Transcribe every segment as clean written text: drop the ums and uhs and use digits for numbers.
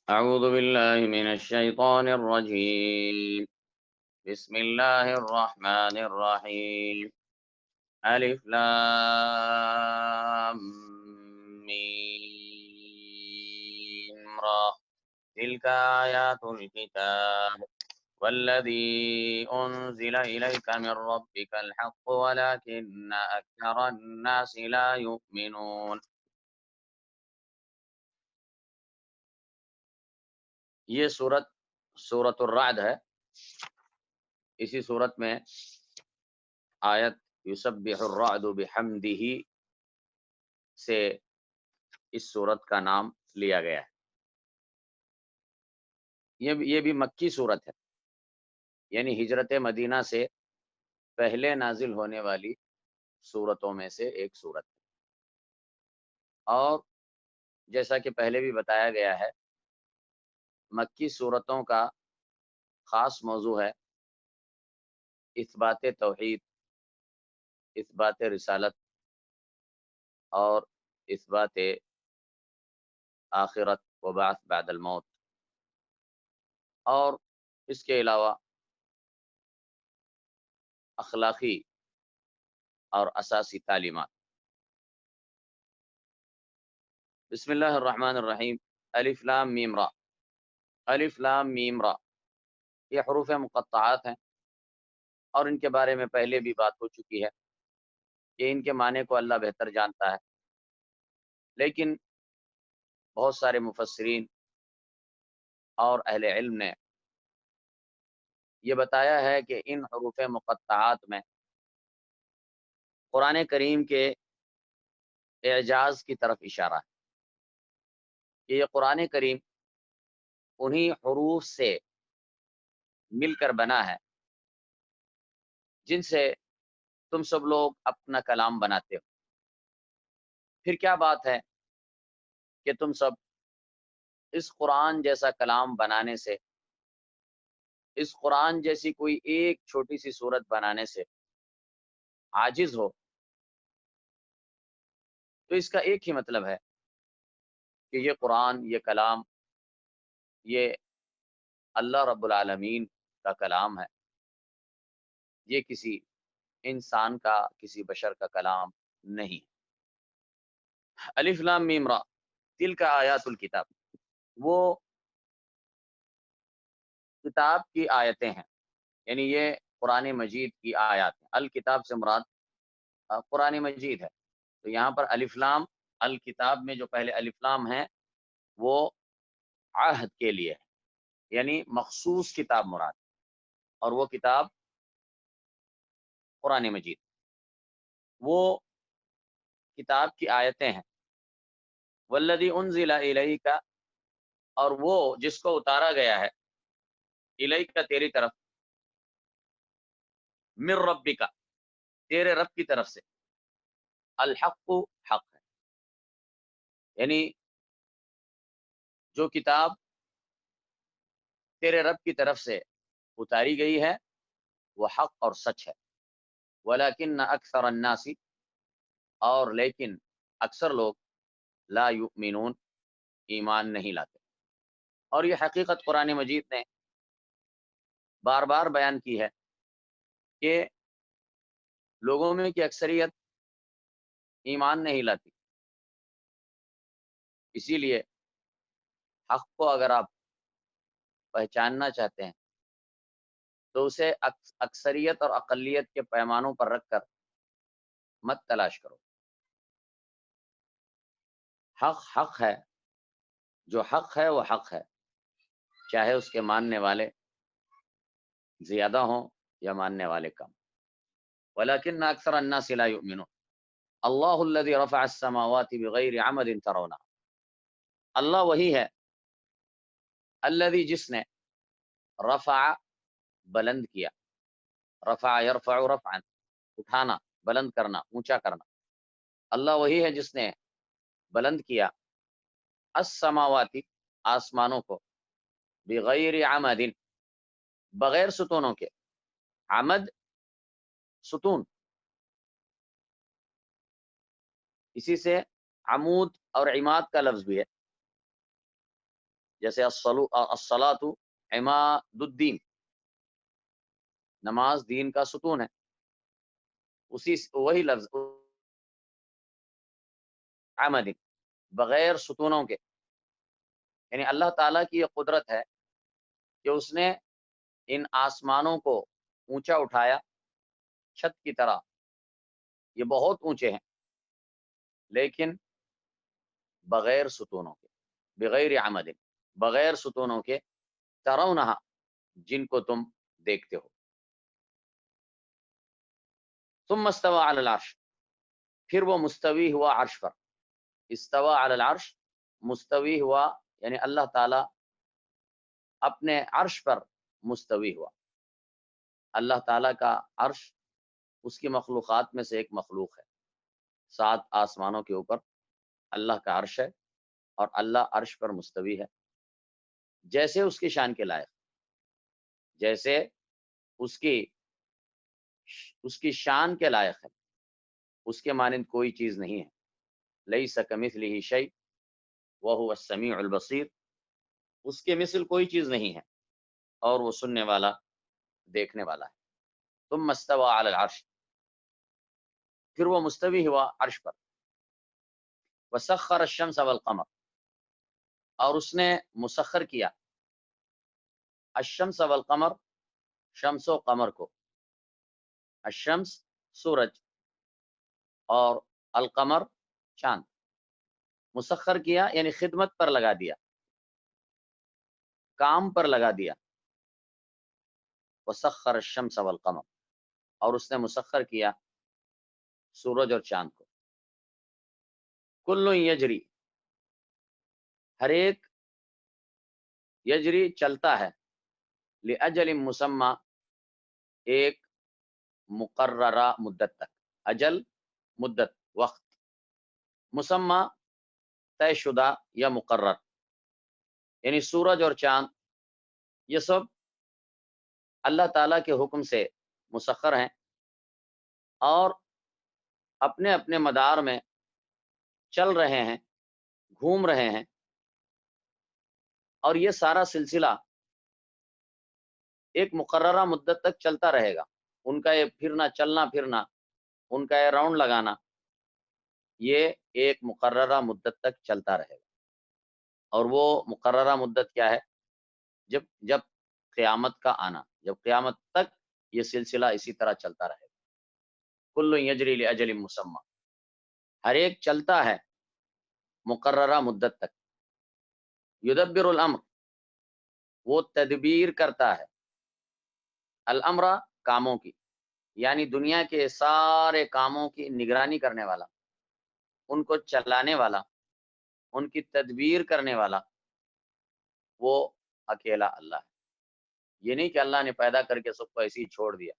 أعوذ بالله من الشيطان الرجيم. بسم الله الرحمن الرحيم. ألف لام ميم را. تلك آيات الكتاب والذي أنزل إليك من ربك الحق ولكن أكثر الناس لا يؤمنون. یہ سورت الرعد ہے. اسی صورت میں آیت یسبح الرعد بحمدہ سے اس صورت کا نام لیا گیا ہے. یہ بھی مکی صورت ہے، یعنی ہجرت مدینہ سے پہلے نازل ہونے والی صورتوں میں سے ایک صورت ہے. اور جیسا کہ پہلے بھی بتایا گیا ہے، مکی صورتوں کا خاص موضوع ہے اثبات توحید، اثبات رسالت اور اثبات آخرت و بعث بعد الموت، اور اس کے علاوہ اخلاقی اور اساسی تعلیمات. بسم اللہ الرحمن الرحیم. الف لام میم را. الف لام میم را یہ حروف مقطعات ہیں، اور ان کے بارے میں پہلے بھی بات ہو چکی ہے کہ ان کے معنی کو اللہ بہتر جانتا ہے، لیکن بہت سارے مفسرین اور اہل علم نے یہ بتایا ہے کہ ان حروف مقطعات میں قرآن کریم کے اعجاز کی طرف اشارہ ہے کہ یہ قرآن کریم انہی حروف سے مل کر بنا ہے جن سے تم سب لوگ اپنا کلام بناتے ہو. پھر کیا بات ہے کہ تم سب اس قرآن جیسا کلام بنانے سے، اس قرآن جیسی کوئی ایک چھوٹی سی صورت بنانے سے عاجز ہو؟ تو اس کا ایک ہی مطلب ہے کہ یہ قرآن، یہ کلام، یہ اللہ رب العالمین کا کلام ہے. یہ کسی انسان کا، کسی بشر کا کلام نہیں. الف لام میم را تلک آیات الکتاب، وہ کتاب کی آیتیں ہیں، یعنی یہ قرآن مجید کی آیات ہیں. الکتاب سے مراد قرآن مجید ہے. تو یہاں پر الف لام الکتاب میں جو پہلے الف لام ہیں وہ عہد کے لیے ہے، یعنی مخصوص کتاب مراد، اور وہ کتاب قرآن مجید. وہ کتاب کی آیتیں ہیں. والذی انزل الیک، اور وہ جس کو اتارا گیا ہے، الیک تیری طرف، من ربک تیرے رب کی طرف سے، الحق حق ہے، یعنی جو کتاب تیرے رب کی طرف سے اتاری گئی ہے وہ حق اور سچ ہے. ولیکن اکثر الناس، اور لیکن اکثر لوگ، لا یؤمنون ایمان نہیں لاتے. اور یہ حقیقت قرآن مجید نے بار بار بیان کی ہے کہ لوگوں میں کی اکثریت ایمان نہیں لاتی. اسی لیے حق کو اگر آپ پہچاننا چاہتے ہیں تو اسے اکثریت اور اقلیت کے پیمانوں پر رکھ کر مت تلاش کرو. حق حق ہے، جو حق ہے وہ حق ہے، چاہے اس کے ماننے والے زیادہ ہوں یا ماننے والے کم. ولیکن اکثر الناس لا یؤمنون. اللہ الذی رفع السماوات بغیر عمد ترونها، اللہ وہی ہے، الذی جس نے، رفع بلند کیا، رفع یرفع رفعا اٹھانا، بلند کرنا، اونچا کرنا. اللہ وہی ہے جس نے بلند کیا السماوات آسمانوں کو، بغیر عمد بغیر ستونوں کے. عمد ستون، اسی سے عمود اور عماد کا لفظ بھی ہے. جیسے الصلاۃ عماد الدین، نماز دین کا ستون ہے، وہی لفظ عمد، بغیر ستونوں کے، یعنی اللہ تعالیٰ کی یہ قدرت ہے کہ اس نے ان آسمانوں کو اونچا اٹھایا چھت کی طرح، یہ بہت اونچے ہیں لیکن بغیر ستونوں کے، بغیر عمد، بغیر ستونوں کے، ترونہا، جن کو تم دیکھتے ہو۔ ثم استوى علی العرش، پھر وہ مستوی ہوا عرش پر، استوى علی العرش، مستوی ہوا یعنی اللہ تعالیٰ اپنے عرش پر مستوی ہوا۔ اللہ تعالیٰ کا عرش اس کی مخلوقات میں سے ایک مخلوق ہے، 7 آسمانوں کے اوپر اللہ کا عرش ہے، اور اللہ عرش پر مستوی ہے جیسے اس کی شان کے لائق، جیسے اس کی شان کے لائق ہے، اس کے مانند کوئی چیز نہیں ہے، لیس کمثلہ شیء وہو السمیع البصیر، اس کے مثل کوئی چیز نہیں ہے اور وہ سننے والا دیکھنے والا ہے۔ ثم استوى علی العرش، پھر وہ مستوی ہوا عرش پر، وسخر الشمس والقمر، اور اس نے مسخر کیا الشمس والقمر، شمس و قمر کو، الشمس سورج اور القمر چاند، مسخر کیا یعنی خدمت پر لگا دیا، کام پر لگا دیا، وسخر الشمس والقمر، اور اس نے مسخر کیا سورج اور چاند کو، کل یجری، ہر ایک، یجری چلتا ہے، لاجل مسمى، ایک مقررہ مدت تک، اجل مدت وقت، مسمى طے شدہ یا مقرر، یعنی سورج اور چاند یہ سب اللہ تعالیٰ کے حکم سے مسخر ہیں اور اپنے اپنے مدار میں چل رہے ہیں، گھوم رہے ہیں، اور یہ سارا سلسلہ ایک مقررہ مدت تک چلتا رہے گا، ان کا یہ پھرنا، چلنا پھرنا، ان کا یہ راؤنڈ لگانا، یہ ایک مقررہ مدت تک چلتا رہے گا، اور وہ مقررہ مدت کیا ہے؟ جب قیامت کا آنا، جب قیامت تک یہ سلسلہ اسی طرح چلتا رہے گا۔ کل یجری لاجل مسمى، ہر ایک چلتا ہے مقررہ مدت تک، یدبر الامر، وہ تدبیر کرتا ہے، الامر کاموں کی، یعنی دنیا کے سارے کاموں کی نگرانی کرنے والا، ان کو چلانے والا، ان کی تدبیر کرنے والا، وہ اکیلا اللہ ہے۔ یہ نہیں کہ اللہ نے پیدا کر کے سب کو ایسے ہی چھوڑ دیا،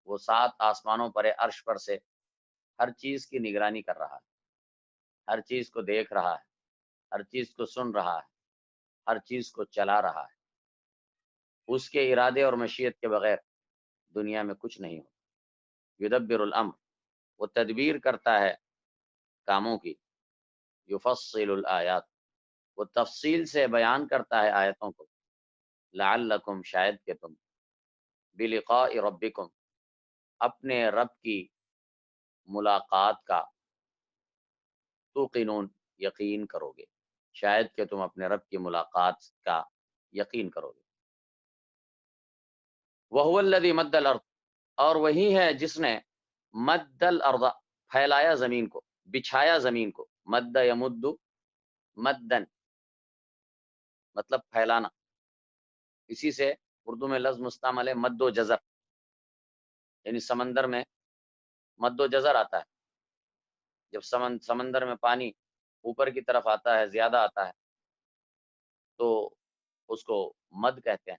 وہ 7 آسمانوں پر عرش پر سے ہر چیز کی نگرانی کر رہا ہے، ہر چیز کو دیکھ رہا ہے، ہر چیز کو سن رہا ہے، ہر چیز کو چلا رہا ہے، اس کے ارادے اور مشیت کے بغیر دنیا میں کچھ نہیں ہوتا۔ یدبر الامر، وہ تدبیر کرتا ہے کاموں کی، یفصل الآیات، وہ تفصیل سے بیان کرتا ہے آیتوں کو، لعلکم، شاید کہ تم، بلقاء ربکم، اپنے رب کی ملاقات کا، توقنون، یقین کرو گے، شاید کہ تم اپنے رب کی ملاقات کا یقین کرو گے۔ وَهُوَ الَّذِي مَدَّ الْأَرْضَ، اور وہی ہے جس نے مد الارض، پھیلایا زمین کو، بچھایا زمین کو، مد یمد مدن مطلب پھیلانا، اسی سے اردو میں لفظ مستعمل ہے مد و جزر، یعنی سمندر میں مد و جزر آتا ہے، جب سمندر میں پانی اوپر کی طرف آتا ہے، زیادہ آتا ہے تو اس کو مد کہتے ہیں،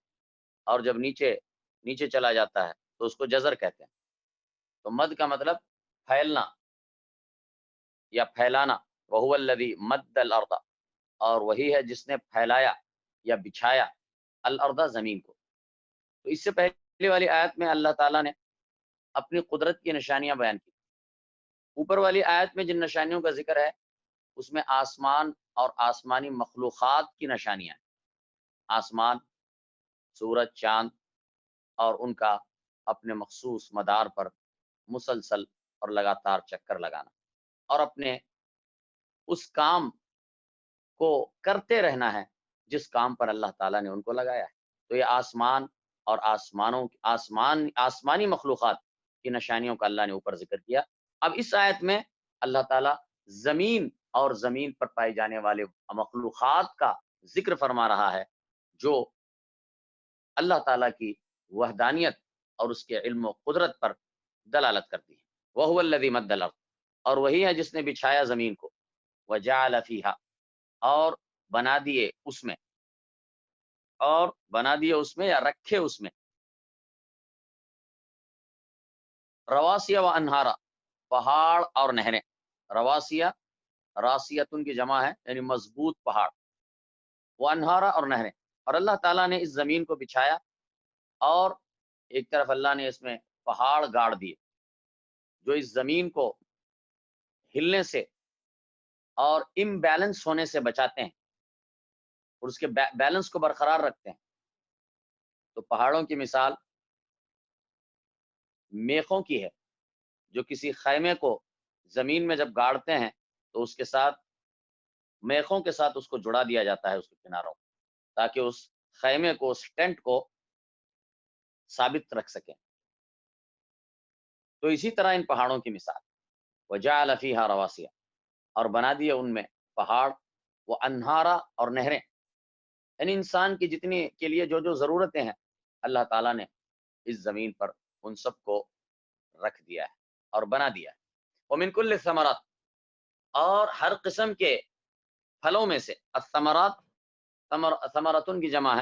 اور جب نیچے چلا جاتا ہے تو اس کو جزر کہتے ہیں۔ تو مد کا مطلب پھیلنا یا پھیلانا، وَهُوَ الَّذِي مَدَّ الْأَرْضَ، اور وہی ہے جس نے پھیلایا یا بچھایا الارض، زمین کو۔ تو اس سے پہلے والی آیت میں اللہ تعالیٰ نے اپنی قدرت کی نشانیاں بیان کی، اوپر والی آیت میں جن نشانیوں کا ذکر ہے اس میں آسمان اور آسمانی مخلوقات کی نشانیاں ہیں۔ آسمان، سورج، چاند اور ان کا اپنے مخصوص مدار پر مسلسل اور لگاتار چکر لگانا، اور اپنے اس کام کو کرتے رہنا ہے جس کام پر اللہ تعالیٰ نے ان کو لگایا ہے۔ تو یہ آسمان اور آسمانی مخلوقات کی نشانیوں کا اللہ نے اوپر ذکر کیا۔ اب اس آیت میں اللہ تعالیٰ زمین اور زمین پر پائے جانے والے مخلوقات کا ذکر فرما رہا ہے جو اللہ تعالیٰ کی وحدانیت اور اس کے علم و قدرت پر دلالت کرتی ہے۔ وَهُوَ الَّذِي مَدَّ الْأَرْضَ، اور وہی ہے جس نے بچھایا زمین کو، وَجَعَلَ فِيهَا، اور بنا دیے اس میں، اور بنا دیے اس میں یا رکھے اس میں، رواسیہ و انہارا، پہاڑ اور نہریں۔ رواسیہ، راسیتن کی جمع ہے یعنی مضبوط پہاڑ، وہ انہارا اور نہریں۔ اور اللہ تعالیٰ نے اس زمین کو بچھایا اور ایک طرف اللہ نے اس میں پہاڑ گاڑ دیے جو اس زمین کو ہلنے سے اور امبیلنس ہونے سے بچاتے ہیں اور اس کے بیلنس کو برقرار رکھتے ہیں۔ تو پہاڑوں کی مثال میخوں کی ہے، جو کسی خیمے کو زمین میں جب گاڑتے ہیں تو اس کے ساتھ میخوں کے ساتھ اس کو جڑا دیا جاتا ہے اس کے کناروں، تاکہ اس خیمے کو، اس ٹینٹ کو ثابت رکھ سکیں۔ تو اسی طرح ان پہاڑوں کی مثال، وَجَعَلَ فِيهَا رَوَاسِيَ، اور بنا دیے ان میں پہاڑ، وہ انہارا اور نہریں، یعنی انسان کی جتنی کے لیے جو جو ضرورتیں ہیں اللہ تعالیٰ نے اس زمین پر ان سب کو رکھ دیا ہے اور بنا دیا ہے۔ وَمِن كُلِّ الثَّمَرَاتِ، اور ہر قسم کے پھلوں میں سے، الثمرات ثمرتن کی جمع ہے،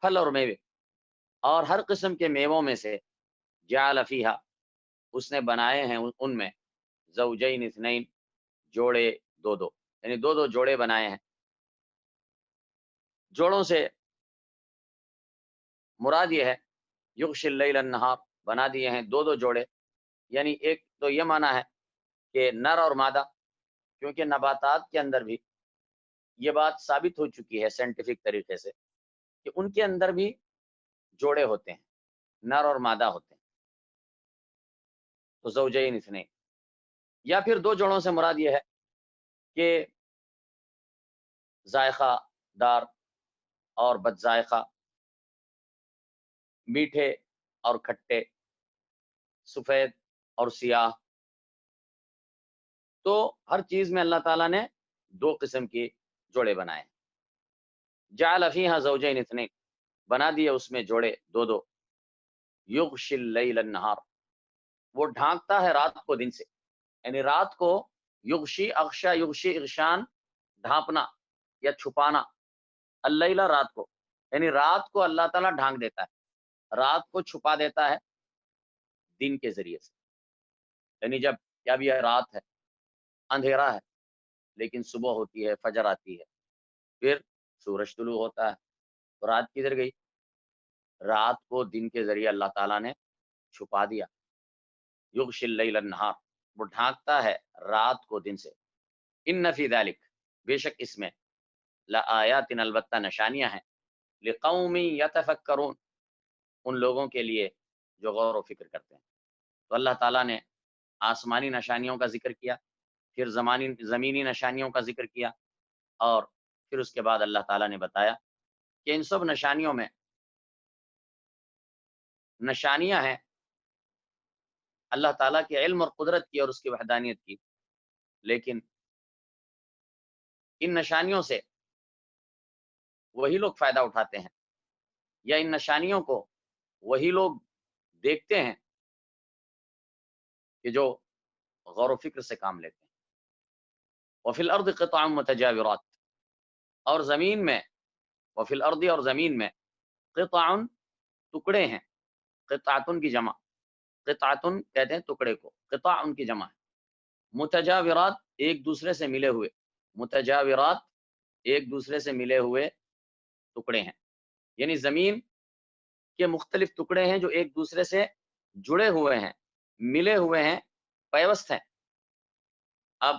پھل اور میوے، اور ہر قسم کے میووں میں سے، جعل فیہا، اس نے بنائے ہیں ان میں، زوجین اثنین، جوڑے دو دو، یعنی دو دو جوڑے بنائے ہیں۔ جوڑوں سے مراد یہ ہے یغشی اللیل النہار، بنا دیے ہیں دو دو جوڑے، یعنی ایک تو یہ معنی ہے کہ نر اور مادہ، کیونکہ نباتات کے اندر بھی یہ بات ثابت ہو چکی ہے سائنٹیفک طریقے سے کہ ان کے اندر بھی جوڑے ہوتے ہیں، نر اور مادہ ہوتے ہیں، تو زوجین اثنین۔ یا پھر دو جوڑوں سے مراد یہ ہے کہ ذائقہ دار اور بد ذائقہ، میٹھے اور کھٹے، سفید اور سیاہ، تو ہر چیز میں اللہ تعالیٰ نے دو قسم کے جوڑے بنائے ہیں۔ جعل فیہا زوجین اثنین، بنا دیے اس میں جوڑے دو دو، یغشی اللیل النہار، وہ ڈھانکتا ہے رات کو دن سے، یعنی رات کو یغشی، اغشا یغشی اغشان، ڈھانپنا یا چھپانا، اللیلہ رات کو، یعنی رات کو اللہ تعالیٰ ڈھانک دیتا ہے، رات کو چھپا دیتا ہے دن کے ذریعے سے، یعنی جب یہ رات ہے، اندھیرا ہے، لیکن صبح ہوتی ہے، فجر آتی ہے، پھر سورج طلوع ہوتا ہے، تو رات کدھر گئی؟ رات کو دن کے ذریعے اللہ تعالیٰ نے چھپا دیا۔ یغشی اللیل النہار، وہ ڈھانکتا ہے رات کو دن سے۔ ان فی ذلک، بے شک اس میں، لآیات، البتہ نشانیاں ہیں، لقوم یتفکرون، ان لوگوں کے لیے جو غور و فکر کرتے ہیں۔ تو اللہ تعالیٰ نے آسمانی نشانیوں کا ذکر کیا، پھر زمینی نشانیوں کا ذکر کیا، اور پھر اس کے بعد اللہ تعالیٰ نے بتایا کہ ان سب نشانیوں میں نشانیاں ہیں اللہ تعالیٰ کے علم اور قدرت کی اور اس کی وحدانیت کی، لیکن ان نشانیوں سے وہی لوگ فائدہ اٹھاتے ہیں، یا ان نشانیوں کو وہی لوگ دیکھتے ہیں کہ جو غور و فکر سے کام لیتے ہیں۔ وفی الارض قطع متجاورات، اور زمین میں، وفی الارض، اور زمین میں، قطع، ٹکڑے ہیں، قطعتن کی جمع، قطعتن کہتے ہیں ٹکڑے کو، قطع ان کی جمع ہے، متجاورات ایک دوسرے سے ملے ہوئے، متجاورات ایک دوسرے سے ملے ہوئے ٹکڑے ہیں، یعنی زمین کے مختلف ٹکڑے ہیں جو ایک دوسرے سے جڑے ہوئے ہیں، ملے ہوئے ہیں، پیوست ہیں۔ اب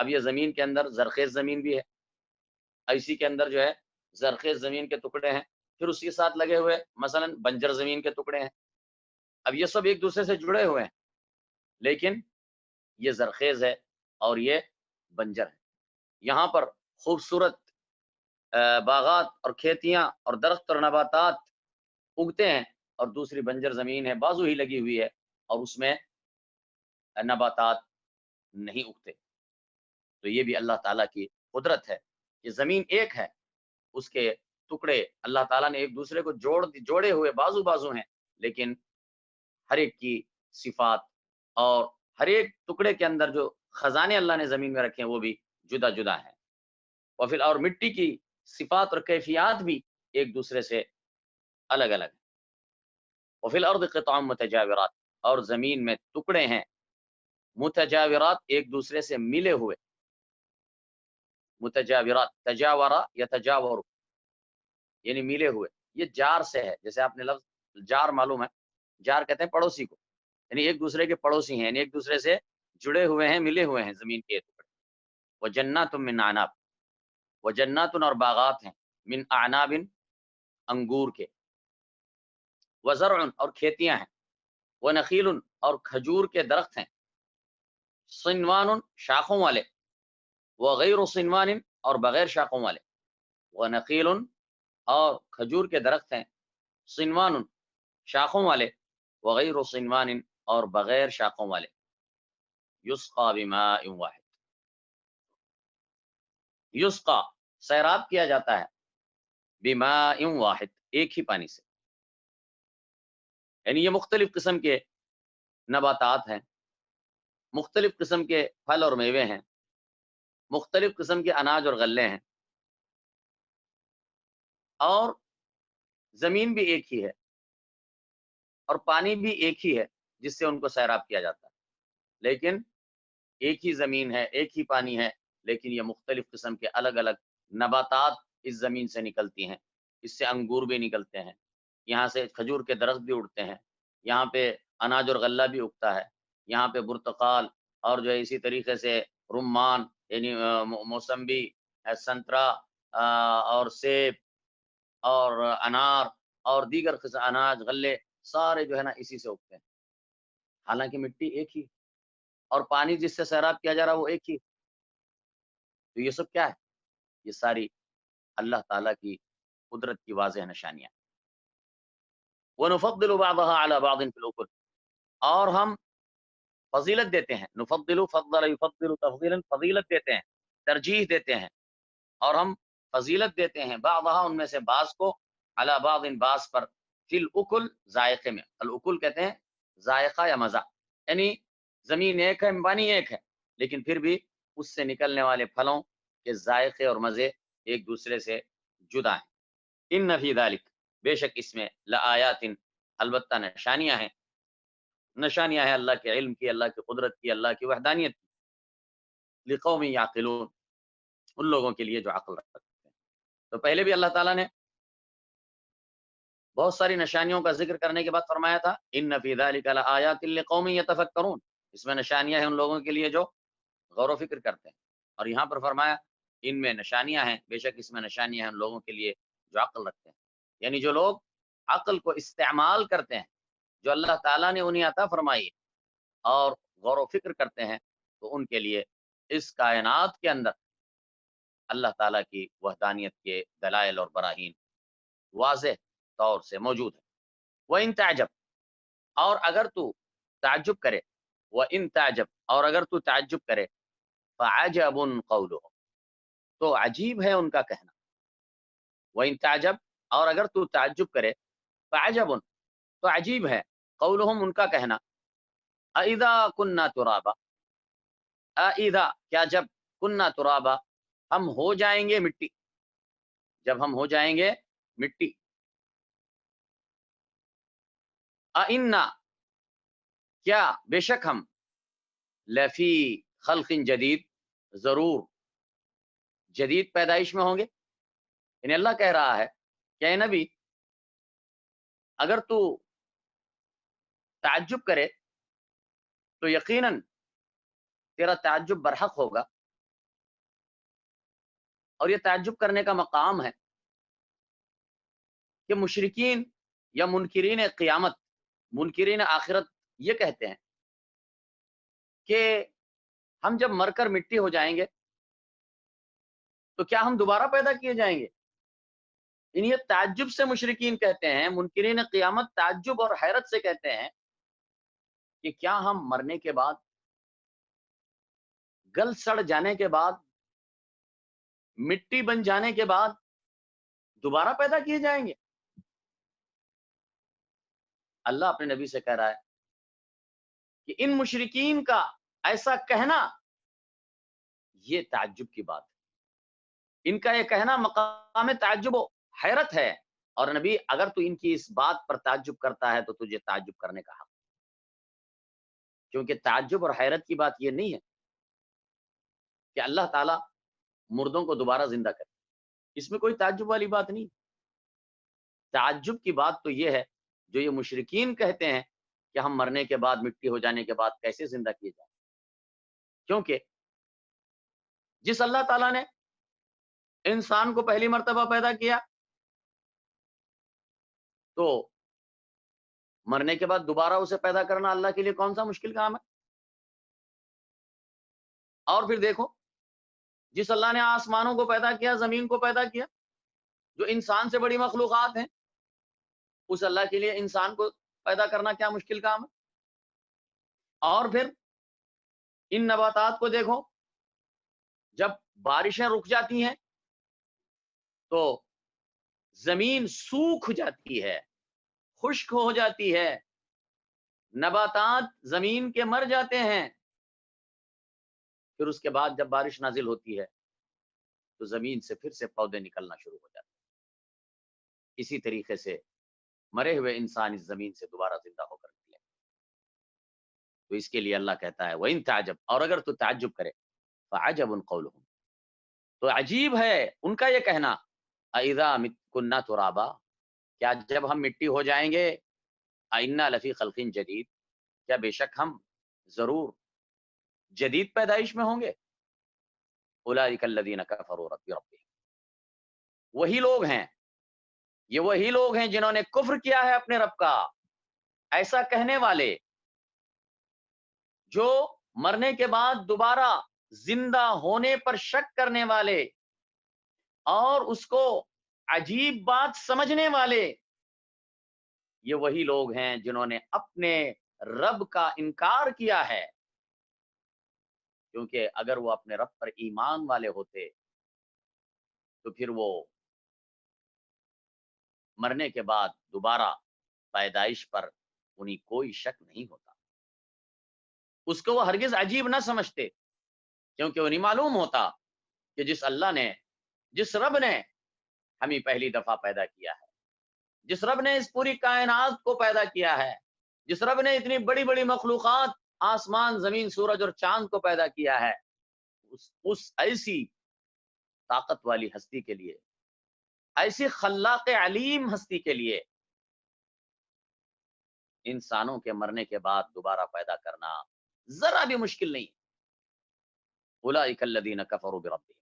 اب یہ زمین کے اندر زرخیز زمین بھی ہے، اسی کے اندر جو ہے زرخیز زمین کے ٹکڑے ہیں، پھر اس کے ساتھ لگے ہوئے مثلا بنجر زمین کے ٹکڑے ہیں. اب یہ سب ایک دوسرے سے جڑے ہوئے ہیں، لیکن یہ زرخیز ہے اور یہ بنجر ہے. یہاں پر خوبصورت باغات اور کھیتیاں اور درخت اور نباتات اگتے ہیں، اور دوسری بنجر زمین ہے، بازو ہی لگی ہوئی ہے، اور اس میں نباتات نہیں اگتے. تو یہ بھی اللہ تعالیٰ کی قدرت ہے. یہ زمین ایک ہے، اس کے ٹکڑے اللہ تعالیٰ نے ایک دوسرے کو جوڑے ہوئے بازو بازو ہیں، لیکن ہر ایک کی صفات اور ہر ایک ٹکڑے کے اندر جو خزانے اللہ نے زمین میں رکھے ہیں وہ بھی جدا جدا ہیں. اور مٹی کی صفات اور کیفیات بھی ایک دوسرے سے الگ الگ ہیں. وفی الارض قطع متجاورات، اور زمین میں ٹکڑے ہیں متجاورات، ایک دوسرے سے ملے ہوئے. متجاورات، تجاورا یا تجاور یعنی ملے ہوئے. یہ جار سے ہے، جیسے آپ نے لفظ جار معلوم ہے، جار کہتے ہیں پڑوسی کو، یعنی ایک دوسرے کے پڑوسی ہیں، یعنی ایک دوسرے سے جڑے ہوئے ہیں، ملے ہوئے ہیں زمین کے ٹکڑے. وجنات من اعناب، وجنات اور باغات ہیں، من اعناب انگور کے، وزرع اور کھیتیاں ہیں، ونخیل اور کھجور کے درخت ہیں، صنوان شاخوں والے، وغیر صنوان اور بغیر شاخوں والے، ونخیل اور کھجور کے درخت ہیں، صنوان شاخوں والے، وغیر صنوان اور بغیر شاخوں والے. یسقا بماء واحد، یسقا سیراب کیا جاتا ہے، بماء واحد ایک ہی پانی سے. یعنی یہ مختلف قسم کے نباتات ہیں، مختلف قسم کے پھل اور میوے ہیں، مختلف قسم کے اناج اور غلے ہیں، اور زمین بھی ایک ہی ہے، اور پانی بھی ایک ہی ہے جس سے ان کو سیراب کیا جاتا ہے. لیکن ایک ہی زمین ہے، ایک ہی پانی ہے، لیکن یہ مختلف قسم کے الگ الگ نباتات اس زمین سے نکلتی ہیں. اس سے انگور بھی نکلتے ہیں، یہاں سے کھجور کے درخت بھی اڑتے ہیں، یہاں پہ اناج اور غلہ بھی اگتا ہے، یہاں پہ برتقال اور جو ہے اسی طریقے سے رمان یعنی موسمبی، سنترا اور سیب اور انار اور دیگر قسم اناج غلے سارے جو ہے نا اسی سے اگتے ہیں. حالانکہ مٹی ایک ہی، اور پانی جس سے سیراب کیا جا رہا ہے وہ ایک ہی. تو یہ سب کیا ہے؟ یہ ساری اللہ تعالیٰ کی قدرت کی واضح نشانیاں. وَنُفَضِّلُ بَعْضَهَا عَلَى بَعْضٍ فِي الْأُكُلِ، اور ہم فضیلت دیتے ہیں. نفضل فضل یفضل تفضیلا، فضیلت دیتے ہیں، ترجیح دیتے ہیں، اور ہم فضیلت دیتے ہیں بعضها ان میں سے بعض کو، علی بعض بعض پر، فی الاکل ذائقے میں. الاکل کہتے ہیں ذائقہ یا مزہ، یعنی زمین ایک ہے، پانی ایک ہے، لیکن پھر بھی اس سے نکلنے والے پھلوں کے ذائقے اور مزے ایک دوسرے سے جدا ہیں. ان فی ذلک، بے شک اس میں، لآیات البتہ نشانیاں ہیں، نشانیاں ہیں اللہ کے علم کی، اللہ کی قدرت کی، اللہ کی وحدانیت کی، لقوم یعقلون، ان لوگوں کے لیے جو عقل رکھتے ہیں. تو پہلے بھی اللہ تعالیٰ نے بہت ساری نشانیوں کا ذکر کرنے کے بعد فرمایا تھا ان فی ذلک لآیات لقوم یتفکرون، اس میں نشانیاں ہیں ان لوگوں کے لیے جو غور و فکر کرتے ہیں. اور یہاں پر فرمایا ان میں نشانیاں ہیں، بے شک اس میں نشانیاں ہیں ان لوگوں کے لیے جو عقل رکھتے ہیں. یعنی جو لوگ عقل کو استعمال کرتے ہیں جو اللہ تعالیٰ نے انہیں عطا فرمائی اور غور و فکر کرتے ہیں، تو ان کے لیے اس کائنات کے اندر اللہ تعالیٰ کی وحدانیت کے دلائل اور براہین واضح طور سے موجود ہے. وَإِن تَعْجَبْ، اور اگر تو تعجب کرے، وَإِن تَعْجَبْ اور اگر تو تعجب کرے، فَعَجَبٌ قَوْلُهُمْ تو عجیب ہے ان کا کہنا. وَإِن تَعْجَبْ اور اگر تو تعجب کرے، فَعَجَبٌ تو عجیب ہے، قولہم ان کا کہنا، اَإِذَا كُنَّا تُرَابًا، اَإِذَا کیا جب، كُنَّا تُرَابًا ہم ہو جائیں گے مٹی، جب ہم ہو جائیں گے مٹی. اِنَّا کیا بے شک ہم، لفی خلق جدید ضرور جدید پیدائش میں ہوں گے. یعنی اللہ کہہ رہا ہے کہ اے نبی اگر تو تعجب کرے تو یقیناً تیرا تعجب برحق ہوگا، اور یہ تعجب کرنے کا مقام ہے کہ مشرکین یا منکرین قیامت، منکرین آخرت یہ کہتے ہیں کہ ہم جب مر کر مٹی ہو جائیں گے تو کیا ہم دوبارہ پیدا کیے جائیں گے؟ یہ تعجب سے مشرکین کہتے ہیں، منکرین قیامت تعجب اور حیرت سے کہتے ہیں کہ کیا ہم مرنے کے بعد، گل سڑ جانے کے بعد، مٹی بن جانے کے بعد دوبارہ پیدا کیے جائیں گے؟ اللہ اپنے نبی سے کہہ رہا ہے کہ ان مشرکین کا ایسا کہنا یہ تعجب کی بات ہے، ان کا یہ کہنا مقام تعجب و حیرت ہے، اور نبی اگر تو ان کی اس بات پر تعجب کرتا ہے تو تجھے تعجب کرنے کا حق، کیونکہ تعجب اور حیرت کی بات یہ نہیں ہے کہ اللہ تعالیٰ مردوں کو دوبارہ زندہ کرے، اس میں کوئی تعجب والی بات نہیں۔ تعجب کی بات تو یہ ہے جو یہ مشرکین کہتے ہیں کہ ہم مرنے کے بعد، مٹی ہو جانے کے بعد کیسے زندہ کیے جائیں، کیونکہ جس اللہ تعالیٰ نے انسان کو پہلی مرتبہ پیدا کیا تو مرنے کے بعد دوبارہ اسے پیدا کرنا اللہ کے لیے کون سا مشکل کام ہے؟ اور پھر دیکھو، جس اللہ نے آسمانوں کو پیدا کیا، زمین کو پیدا کیا، جو انسان سے بڑی مخلوقات ہیں، اس اللہ کے لیے انسان کو پیدا کرنا کیا مشکل کام ہے؟ اور پھر ان نباتات کو دیکھو، جب بارشیں رک جاتی ہیں تو زمین سوکھ جاتی ہے، خشک ہو جاتی ہے، نباتات زمین کے مر جاتے ہیں، پھر اس کے بعد جب بارش نازل ہوتی ہے تو زمین سے پھر سے پودے نکلنا شروع ہو جاتے ہیں۔ اسی طریقے سے مرے ہوئے انسان اس زمین سے دوبارہ زندہ ہو کر نکلے، تو اس کے لیے اللہ کہتا ہے وَإِن تَعْجَبْ، اور اگر تو تعجب کرے، فَعَجَبٌ قَوْلُهُمْ، تو عجیب ہے ان کا یہ کہنا، أَإِذَا كُنَّا تُرَابًا، کیا جب ہم مٹی ہو جائیں گے، أَإِنَّا لَفِي خَلْقٍ جَدِيدٍ، کیا بے شک ہم ضرور جدید پیدائش میں ہوں گے، أُولَٰئِكَ الَّذِينَ كَفَرُوا بِرَبِّهِمْ، وہی لوگ ہیں، یہ وہی لوگ ہیں جنہوں نے کفر کیا ہے اپنے رب کا، ایسا کہنے والے جو مرنے کے بعد دوبارہ زندہ ہونے پر شک کرنے والے اور اس کو عجیب بات سمجھنے والے، یہ وہی لوگ ہیں جنہوں نے اپنے رب کا انکار کیا ہے، کیونکہ اگر وہ اپنے رب پر ایمان والے ہوتے تو پھر وہ مرنے کے بعد دوبارہ پیدائش پر انہیں کوئی شک نہیں ہوتا، اس کو وہ ہرگز عجیب نہ سمجھتے، کیونکہ انہیں معلوم ہوتا کہ جس اللہ نے، جس رب نے ہمیں پہلی دفعہ پیدا کیا ہے، جس رب نے اس پوری کائنات کو پیدا کیا ہے، جس رب نے اتنی بڑی بڑی مخلوقات، آسمان، زمین، سورج اور چاند کو پیدا کیا ہے، اس ایسی طاقت والی ہستی کے لیے، ایسی خلاق علیم ہستی کے لیے انسانوں کے مرنے کے بعد دوبارہ پیدا کرنا ذرا بھی مشکل نہیں۔ اولئک الذین کفروا بربہم،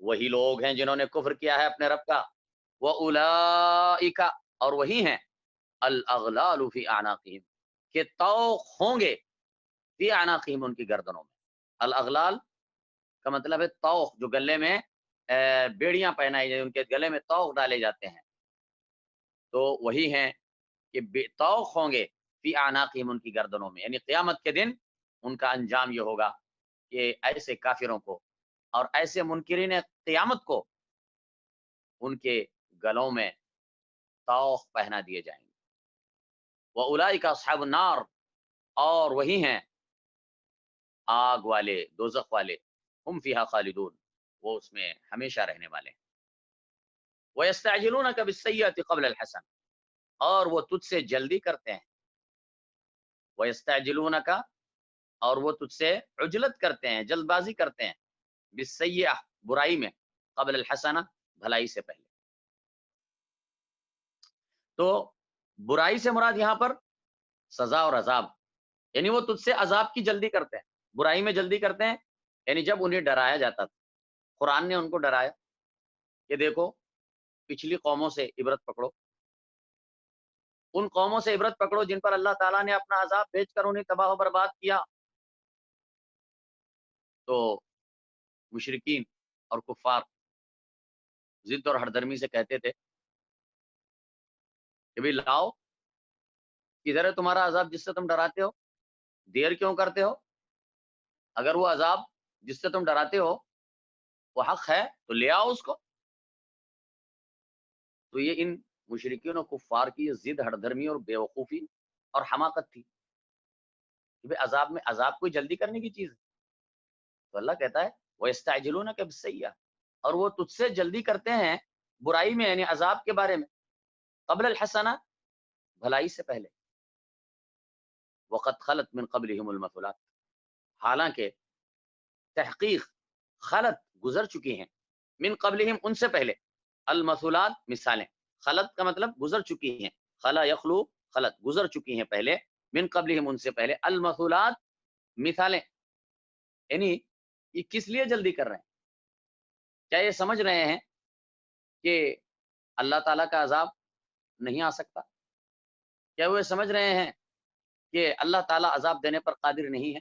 وہی لوگ ہیں جنہوں نے کفر کیا ہے اپنے رب کا، واولئک، اور وہی ہیں الاغلال فی اعناقہم، کہ طوق ہوں گے فی اعناقہم، ان کی گردنوں میں۔ الاغلال کا مطلب ہے طوق، جو گلے میں بیڑیاں پہنائی جائیں، ان کے گلے میں طوق ڈالے جاتے ہیں، تو وہی ہیں کہ طوق ہوں گے فی اعناقہم، ان کی گردنوں میں، یعنی قیامت کے دن ان کا انجام یہ ہوگا کہ ایسے کافروں کو اور ایسے منکرین قیامت کو ان کے گلوں میں طوق پہنا دیے جائیں گے۔ وَأُولَئِكَ أَصْحَابُ النَّارِ، اور وہی ہیں آگ والے، دوزخ والے، ہم فیہا خالدون، وہ اس میں ہمیشہ رہنے والے ہیں۔ وَيَسْتَعْجِلُونَكَ بِالسَّيِّئَةِ قَبْلَ الْحَسَنَةِ، اور وہ تجھ سے جلدی کرتے ہیں، وَيَسْتَعْجِلُونَكَ، اور وہ تجھ سے عجلت کرتے ہیں، جلد بازی کرتے ہیں، بالسیئہ، برائی میں، قبل الحسنہ، بھلائی سے پہلے۔ تو برائی سے مراد یہاں پر سزا اور عذاب، یعنی وہ تجھ سے عذاب کی جلدی کرتے ہیں، برائی میں جلدی کرتے ہیں، یعنی جب انہیں ڈرایا جاتا تھا، قرآن نے ان کو ڈرایا کہ دیکھو پچھلی قوموں سے عبرت پکڑو، ان قوموں سے عبرت پکڑو جن پر اللہ تعالیٰ نے اپنا عذاب بھیج کر انہیں تباہ و برباد کیا۔ تو مشرکین اور کفار ضد اور ہردرمی سے کہتے تھے کہ بھئی لاؤ، کدھر ہے تمہارا عذاب جس سے تم ڈراتے ہو؟ دیر کیوں کرتے ہو؟ اگر وہ عذاب جس سے تم ڈراتے ہو وہ حق ہے تو لے آؤ اس کو۔ تو یہ ان مشرکین و کفار کی یہ ضد ہردرمی اور بیوقوفی اور حماقت تھی کہ بھئی عذاب میں عذاب کوئی جلدی کرنے کی چیز ہے۔ تو اللہ کہتا ہے وَيَسْتَعْجِلُونَكَ بِالسَّيِّئَةِ، اور وہ تجھ سے جلدی کرتے ہیں برائی میں، یعنی عذاب کے بارے میں، قبل الحسنہ، بھلائی سے پہلے، وقد خلت من قبلہم المثلات، حالانکہ تحقیق خلط گزر چکی ہیں، من قبلہم ان سے پہلے، المثلات مثالیں، خلط کا مطلب گزر چکی ہیں، خلا یخلو خلط گزر چکی ہیں پہلے، من قبلہم ان سے پہلے، المثلات مثالیں، یعنی یہ کس لیے جلدی کر رہے ہیں؟ کیا یہ سمجھ رہے ہیں کہ اللہ تعالیٰ کا عذاب نہیں آ سکتا؟ کیا وہ سمجھ رہے ہیں کہ اللہ تعالیٰ عذاب دینے پر قادر نہیں ہے؟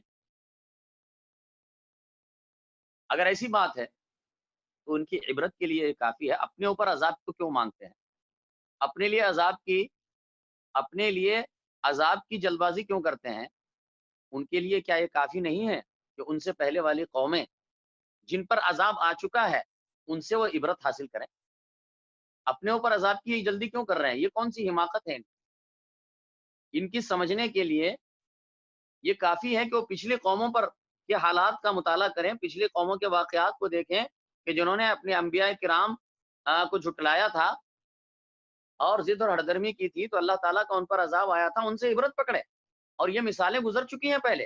اگر ایسی بات ہے تو ان کی عبرت کے لیے کافی ہے، اپنے اوپر عذاب کو کیوں مانگتے ہیں؟ اپنے لیے عذاب کی جلد بازی کیوں کرتے ہیں؟ ان کے لیے کیا یہ کافی نہیں ہے کہ ان سے پہلے والی قومیں جن پر عذاب آ چکا ہے ان سے وہ عبرت حاصل کریں؟ اپنے اوپر عذاب کی جلدی کیوں کر رہے ہیں؟ یہ کون سی حماقت ہے؟ ان کی سمجھنے کے لیے یہ کافی ہے کہ وہ پچھلی قوموں پر کے حالات کا مطالعہ کریں، پچھلی قوموں کے واقعات کو دیکھیں کہ جنہوں نے اپنے انبیاء کرام کو جھٹلایا تھا اور ضد اور ہردرمی کی تھی، تو اللہ تعالیٰ کا ان پر عذاب آیا تھا، ان سے عبرت پکڑے۔ اور یہ مثالیں گزر چکی ہیں، پہلے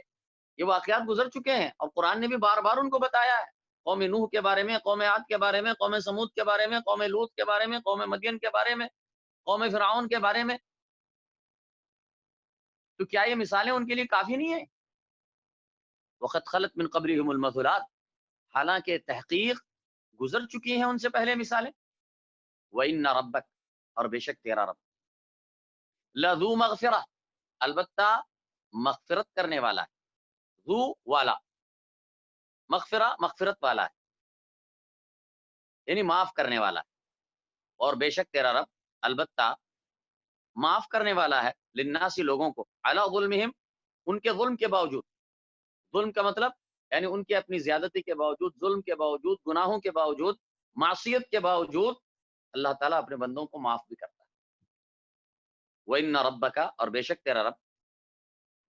یہ واقعات گزر چکے ہیں، اور قرآن نے بھی بار بار ان کو بتایا ہے، قوم نوح کے بارے میں، قوم عاد کے بارے میں، قوم سمود کے بارے میں، قوم لوط کے بارے میں، قوم مدین کے بارے میں، قوم فرعون کے بارے میں۔ تو کیا یہ مثالیں ان کے لیے کافی نہیں ہیں؟ وقت خلط من قبلہم المثلات، حالانکہ تحقیق گزر چکی ہیں ان سے پہلے مثالیں۔ وَإِنَّ رَبَّكَ، اور بے شک تیرا رب، لَذُو مغفرہ، البتہ مغفرت کرنے والا ہے، ذو والا، مغفرہ مغفرت والا ہے، یعنی معاف کرنے والا ہے، اور بے شک تیرا رب البتہ معاف کرنے والا ہے، للناس لوگوں کو، علی ظلمہم ان کے ظلم کے باوجود، ظلم کا مطلب یعنی ان کے اپنی زیادتی کے باوجود، ظلم کے باوجود، گناہوں کے باوجود، معصیت کے باوجود، اللہ تعالیٰ اپنے بندوں کو معاف بھی کرتا ہے۔ وَإِنَّ رَبَّكَ، اور بے شک تیرا رب،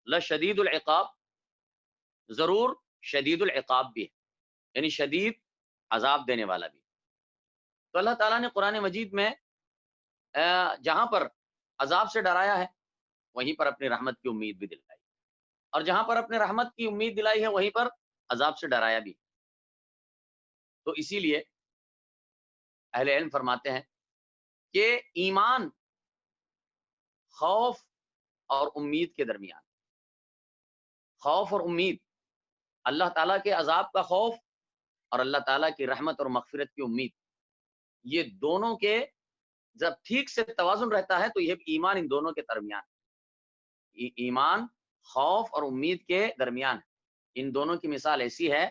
لشدید العقاب، ضرور شدید العقاب بھی ہے، یعنی شدید عذاب دینے والا بھی ہے۔ تو اللہ تعالیٰ نے قرآن مجید میں جہاں پر عذاب سے ڈرایا ہے وہیں پر اپنی رحمت کی امید بھی دلائی، اور جہاں پر اپنے رحمت کی امید دلائی ہے وہیں پر عذاب سے ڈرایا بھی۔ تو اسی لیے اہل علم فرماتے ہیں کہ ایمان خوف اور امید کے درمیان، خوف اور امید، اللہ تعالیٰ کے عذاب کا خوف اور اللہ تعالیٰ کی رحمت اور مغفرت کی امید، یہ دونوں کے جب ٹھیک سے توازن رہتا ہے تو یہ ایمان ان دونوں کے درمیان، ایمان خوف اور امید کے درمیان، ان دونوں کی مثال ایسی ہے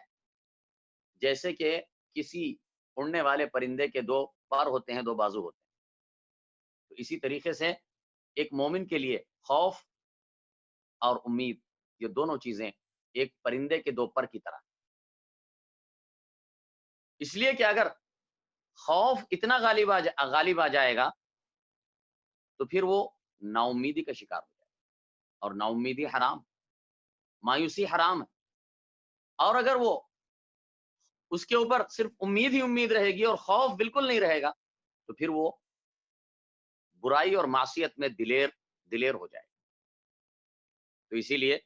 جیسے کہ کسی اڑنے والے پرندے کے دو پر ہوتے ہیں، دو بازو ہوتے ہیں۔ تو اسی طریقے سے ایک مومن کے لیے خوف اور امید، یہ دونوں چیزیں ایک پرندے کے دو پر کی طرح، اس لیے کہ اگر خوف اتنا غالب آ جائے گا تو پھر وہ نا امیدی کا شکار ہو جائے گا، اور نا امیدی حرام، مایوسی حرام ہے۔ اور اگر وہ اس کے اوپر صرف امید ہی امید رہے گی اور خوف بالکل نہیں رہے گا تو پھر وہ برائی اور معصیت میں دلیر ہو جائے گا۔ تو اسی لیے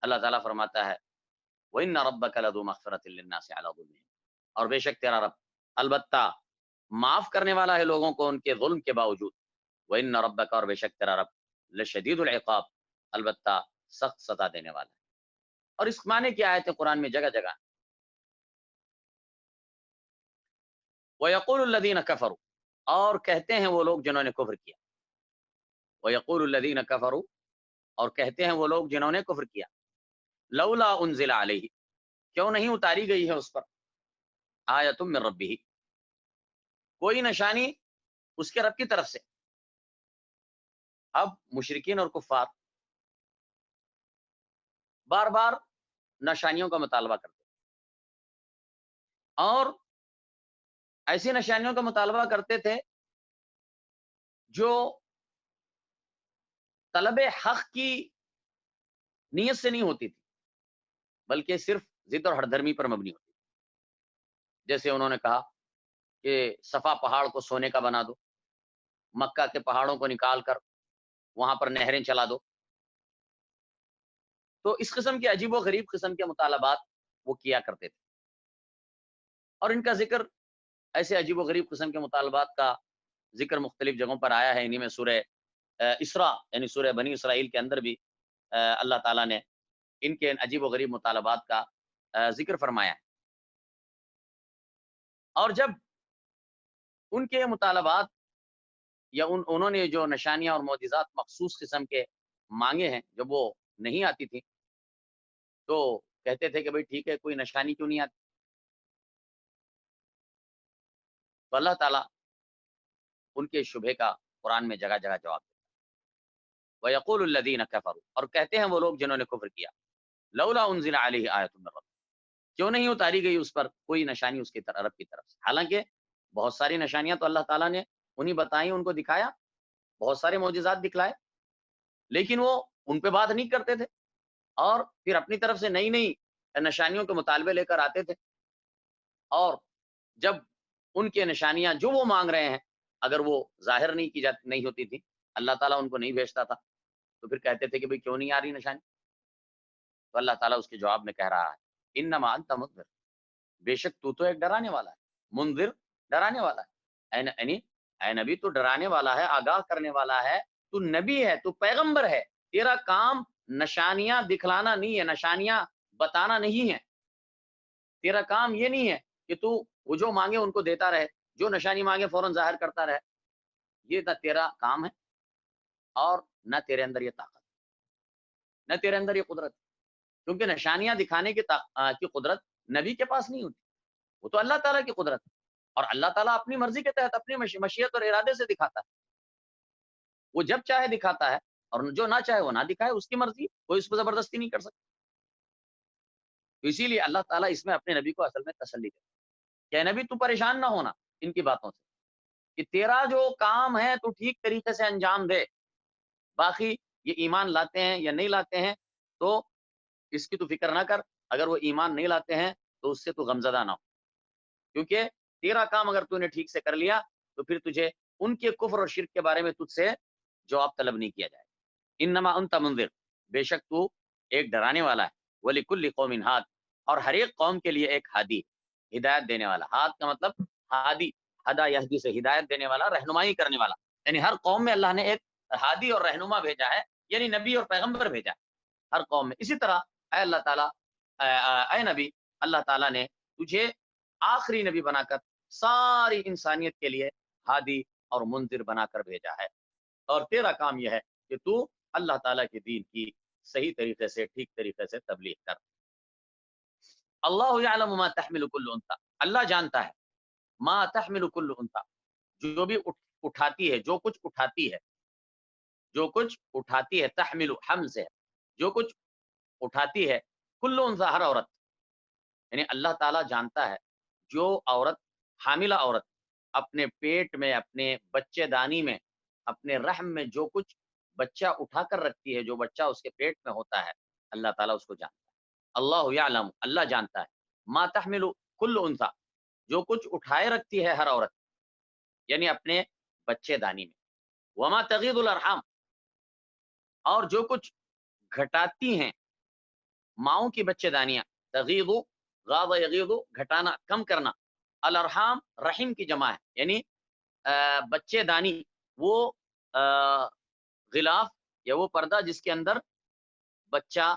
اللہ تعالیٰ فرماتا ہے وَإِنَّ رَبَّكَ لَذُو مَغْفِرَةٍ لِلنَّاسِ عَلَىٰ ظُلْمِهِمْ، اور بے شک تیرا رب البتہ معاف کرنے والا ہے لوگوں کو ان کے ظلم کے باوجود، وَإِنَّ رَبَّكَ، اور بے شک تیرا رب، لشدید العقاب، البتہ سخت سزا دینے والا ہے۔ اور اس معنی کی آیتیں قرآن میں جگہ جگہ، وَيَقُولُ الَّذِينَ كَفَرُوا، اور کہتے ہیں وہ لوگ جنہوں نے کفر کیا. وَيَقُولُ الَّذِينَ كَفَرُوا، اور کہتے ہیں وہ لوگ جنہوں نے کفر کیا. لولا انزل علیہ، کیوں نہیں اتاری گئی ہے اس پر آیۃ من ربہ، کوئی نشانی اس کے رب کی طرف سے. اب مشرکین اور کفار بار بار نشانیوں کا مطالبہ کرتے ہیں، اور ایسی نشانیوں کا مطالبہ کرتے تھے جو طلب حق کی نیت سے نہیں ہوتی تھی، بلکہ صرف ضد اور ہردرمی پر مبنی ہوتی تھی. جیسے انہوں نے کہا کہ صفا پہاڑ کو سونے کا بنا دو، مکہ کے پہاڑوں کو نکال کر وہاں پر نہریں چلا دو. تو اس قسم کے عجیب و غریب قسم کے مطالبات وہ کیا کرتے تھے، اور ان کا ذکر، ایسے عجیب و غریب قسم کے مطالبات کا ذکر مختلف جگہوں پر آیا ہے. انہی میں سورہ اسراء یعنی سورہ بنی اسرائیل کے اندر بھی اللہ تعالیٰ نے ان کے عجیب و غریب مطالبات کا ذکر فرمایا ہے. اور جب ان کے مطالبات یا انہوں نے جو نشانیاں اور معجزات مخصوص قسم کے مانگے ہیں، جب وہ نہیں آتی تھی تو کہتے تھے کہ بھئی ٹھیک ہے، کوئی نشانی کیوں نہیں آتی. تو اللہ تعالیٰ ان کے شبہے کا قرآن میں جگہ جگہ جواب دیتا ہے. وَيَقُولُ الَّذِينَ كَفَرُوا، اور کہتے ہیں وہ لوگ جنہوں نے کفر کیا، لولا انزل علیہ آیۃ من ربہ، کیوں نہیں اتاری گئی اس پر کوئی نشانی اس کی رب کی طرف سے. حالانکہ بہت ساری نشانیاں تو اللہ تعالیٰ نے انہیں بتائیں، ان کو دکھایا، بہت سارے معجزات دکھلائے، لیکن وہ ان پہ بات نہیں کرتے تھے، اور پھر اپنی طرف سے نئی نئی نشانیوں کے مطالبے لے کر آتے تھے. اور جب ان کے نشانیاں جو وہ مانگ رہے ہیں اگر وہ ظاہر نہیں کی جاتی نہیں ہوتی تھی، اللہ تعالیٰ ان کو نہیں بھیجتا تھا، تو پھر کہتے تھے کہ بھئی کیوں نہیں آ رہی نشانی. تو اللہ تعالیٰ اس کے جواب میں کہہ رہا ہے انما انت منذر، بے شک تو ایک ڈرانے والا ہے. منذر، ڈرانے والا ہے. یعنی اے نبی تو ڈرانے والا ہے، آگاہ کرنے والا ہے. تو نبی ہے، تو پیغمبر ہے، تیرا کام نشانیاں دکھلانا نہیں ہے، نشانیاں بتانا نہیں ہے. تیرا کام یہ نہیں ہے کہ تو وہ جو مانگے ان کو دیتا رہے، جو نشانی مانگے فوراً ظاہر کرتا رہے. یہ نہ تیرا کام ہے، اور نہ تیرے اندر یہ طاقت، نہ تیرے اندر یہ قدرت. کیونکہ نشانیاں دکھانے کی قدرت نبی کے پاس نہیں ہوتی، وہ تو اللہ تعالیٰ کی قدرت ہے. اور اللہ تعالیٰ اپنی مرضی کے تحت اپنی مشیت اور ارادے سے دکھاتا ہے. وہ جب چاہے دکھاتا ہے، اور جو نہ چاہے وہ نہ دکھائے، اس کی مرضی، کوئی اس کو زبردستی نہیں کر سکتا. تو اسی لیے اللہ تعالیٰ اس میں اپنے نبی کو اصل میں تسلی دیتا ہے کہ اے نبی تو پریشان نہ ہونا ان کی باتوں سے، کہ تیرا جو کام ہے تو ٹھیک طریقے سے انجام دے. باقی یہ ایمان لاتے ہیں یا نہیں لاتے ہیں تو اس کی تو فکر نہ کر. اگر وہ ایمان نہیں لاتے ہیں تو اس سے تو غمزدہ نہ ہو، کیونکہ تیرا کام اگر تو نے ٹھیک سے کر لیا تو پھر تجھے ان کے کفر اور شرک کے بارے میں تجھ سے جواب طلب نہیں کیا جائے. انما انت منذر، بے شک تو ایک ڈرانے والا ہے. وَلِكُلِّ قَوْمٍ ہاد، اور ہر ایک قوم کے لیے ایک ہادی، ہدایت دینے والا. ہاد کا مطلب ہادی، ہدا یہدی سے ہدایت دینے والا، رہنمائی کرنے والا. یعنی ہر قوم میں اللہ نے ایک ہادی اور رہنما بھیجا ہے، یعنی نبی اور پیغمبر بھیجا ہے ہر قوم میں. اسی طرح اے اللہ تعالیٰ، اے نبی، اللہ تعالیٰ نے تجھے آخری نبی بنا کر ساری انسانیت کے لیے ہادی اور منذر بنا کر بھیجا ہے. اور تیرا کام یہ ہے کہ تو اللہ تعالیٰ کے دین کی صحیح طریقے سے، ٹھیک طریقے سے تبلیغ کر. اللہ یعلم ما تحمل کل انثی، اللہ جانتا ہے ما تحمل کل انثی، جو بھی اٹھاتی ہے، جو کچھ اٹھاتی ہے، جو کچھ اٹھاتی ہے، تحمل حمل سے ہے، جو کچھ اٹھاتی ہے، کل انثی، ہر عورت. یعنی اللہ تعالیٰ جانتا ہے جو عورت، حاملہ عورت، اپنے پیٹ میں، اپنے بچے دانی میں، اپنے رحم میں جو کچھ بچہ اٹھا کر رکھتی ہے، جو بچہ اس کے پیٹ میں ہوتا ہے، اللہ تعالیٰ اس کو جانتا ہے. اللہ یعلم، اللہ جانتا ہے، ما تحمل کل انثی، جو کچھ اٹھائے رکھتی ہے ہر عورت، یعنی اپنے بچے دانی میں. وما تغیض الارحام، اور جو کچھ گھٹاتی ہیں ماؤں کی بچے دانیاں. تغیض، غاض یغیض، گھٹانا، کم کرنا. الارحام رحم کی جمع ہے، یعنی بچے دانی، وہ غلاف یا وہ پردہ جس کے اندر بچہ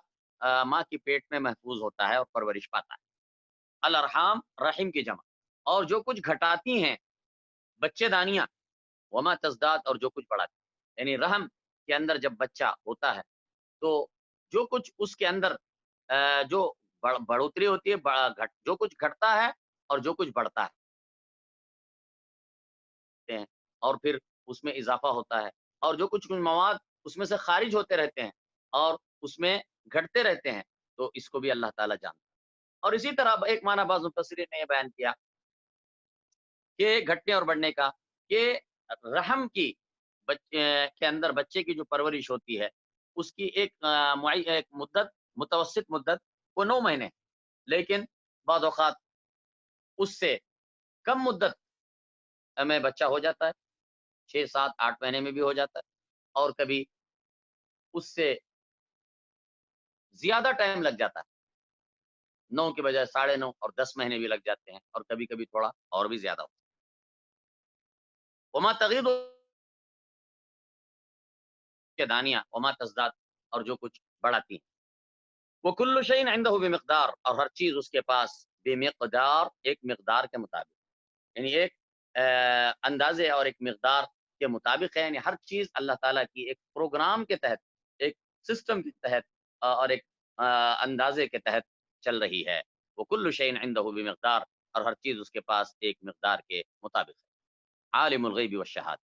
ماں کی پیٹ میں محفوظ ہوتا ہے اور پرورش پاتا ہے. الارحام رحم کی جمع. اور جو کچھ گھٹاتی ہیں بچے دانیاں، وما تزداد اور جو کچھ بڑھاتی ہیں، یعنی رحم کے اندر جب بچہ ہوتا ہے تو جو کچھ اس کے اندر جو بڑھوتری ہوتی ہے، جو کچھ گھٹتا ہے اور جو کچھ بڑھتا ہے اور پھر اس میں اضافہ ہوتا ہے، اور جو کچھ مواد اس میں سے خارج ہوتے رہتے ہیں اور اس میں گھٹتے رہتے ہیں، تو اس کو بھی اللہ تعالیٰ جانتا ہے۔ اور اسی طرح ایک معنی بعض مفسرین نے یہ بیان کیا کہ گھٹنے اور بڑھنے کا، کہ رحم کی کے اندر بچے کی جو پرورش ہوتی ہے اس کی ایک مدت، متوسط مدت وہ 9 مہینے، لیکن بعض اوقات اس سے کم مدت میں بچہ ہو جاتا ہے، 6 7 8 مہینے میں بھی ہو جاتا ہے، اور کبھی اس سے زیادہ ٹائم لگ جاتا ہے، 9 کے بجائے 9.5 اور 10 مہینے بھی لگ جاتے ہیں، اور کبھی کبھی تھوڑا اور بھی زیادہ ہوتا ہے۔ وما تغیض کے دانیاں وما تزداد اور جو کچھ بڑھاتی ہیں، وہ کل شیء عنده بمقدار اور ہر چیز اس کے پاس بمقدار ایک مقدار کے مطابق، یعنی ایک اندازے اور ایک مقدار کے مطابق ہے، یعنی ہر چیز اللہ تعالیٰ کی ایک پروگرام کے تحت، ایک سسٹم کے تحت اور ایک اندازے کے تحت چل رہی ہے۔ وہ کل شیء عنده بمقدار اور ہر چیز اس کے پاس ایک مقدار کے مطابق ہے۔ عالم الغیب والشہادہ،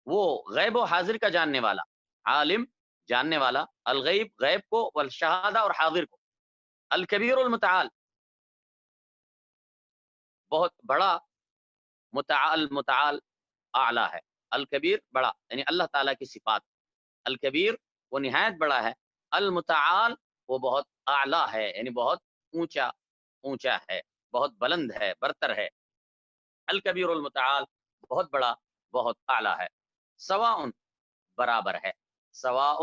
وہ غیب و حاضر کا جاننے والا، عالم جاننے والا، الغیب غیب کو، والشہادہ اور حاضر کو، الکبیر المتعال بہت بڑا، متعال اعلیٰ ہے، الکبیر بڑا، یعنی اللہ تعالیٰ کی صفات، الکبیر وہ نہایت بڑا ہے، المتعال وہ بہت اعلیٰ ہے، یعنی بہت اونچا، اونچا ہے، بہت بلند ہے، برتر ہے، الکبیر المتعال بہت بڑا، بہت اعلیٰ ہے، سواء برابر ہے، سواء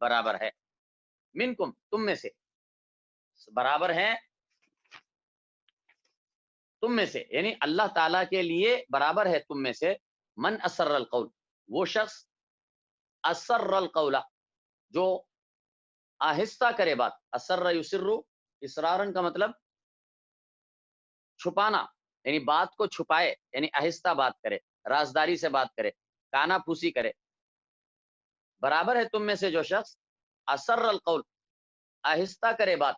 برابر ہے، منکم تم میں سے، برابر ہے تم میں سے، یعنی اللہ تعالیٰ کے لیے برابر ہے تم میں سے، من اسر القول وہ شخص، اسر القول جو آہستہ کرے بات، اسر یسر اسرارن کا مطلب چھپانا، یعنی بات کو چھپائے، یعنی آہستہ بات کرے، رازداری سے بات کرے، کانا پھوسی کرے، برابر ہے تم میں سے جو شخص اسر القول آہستہ کرے بات،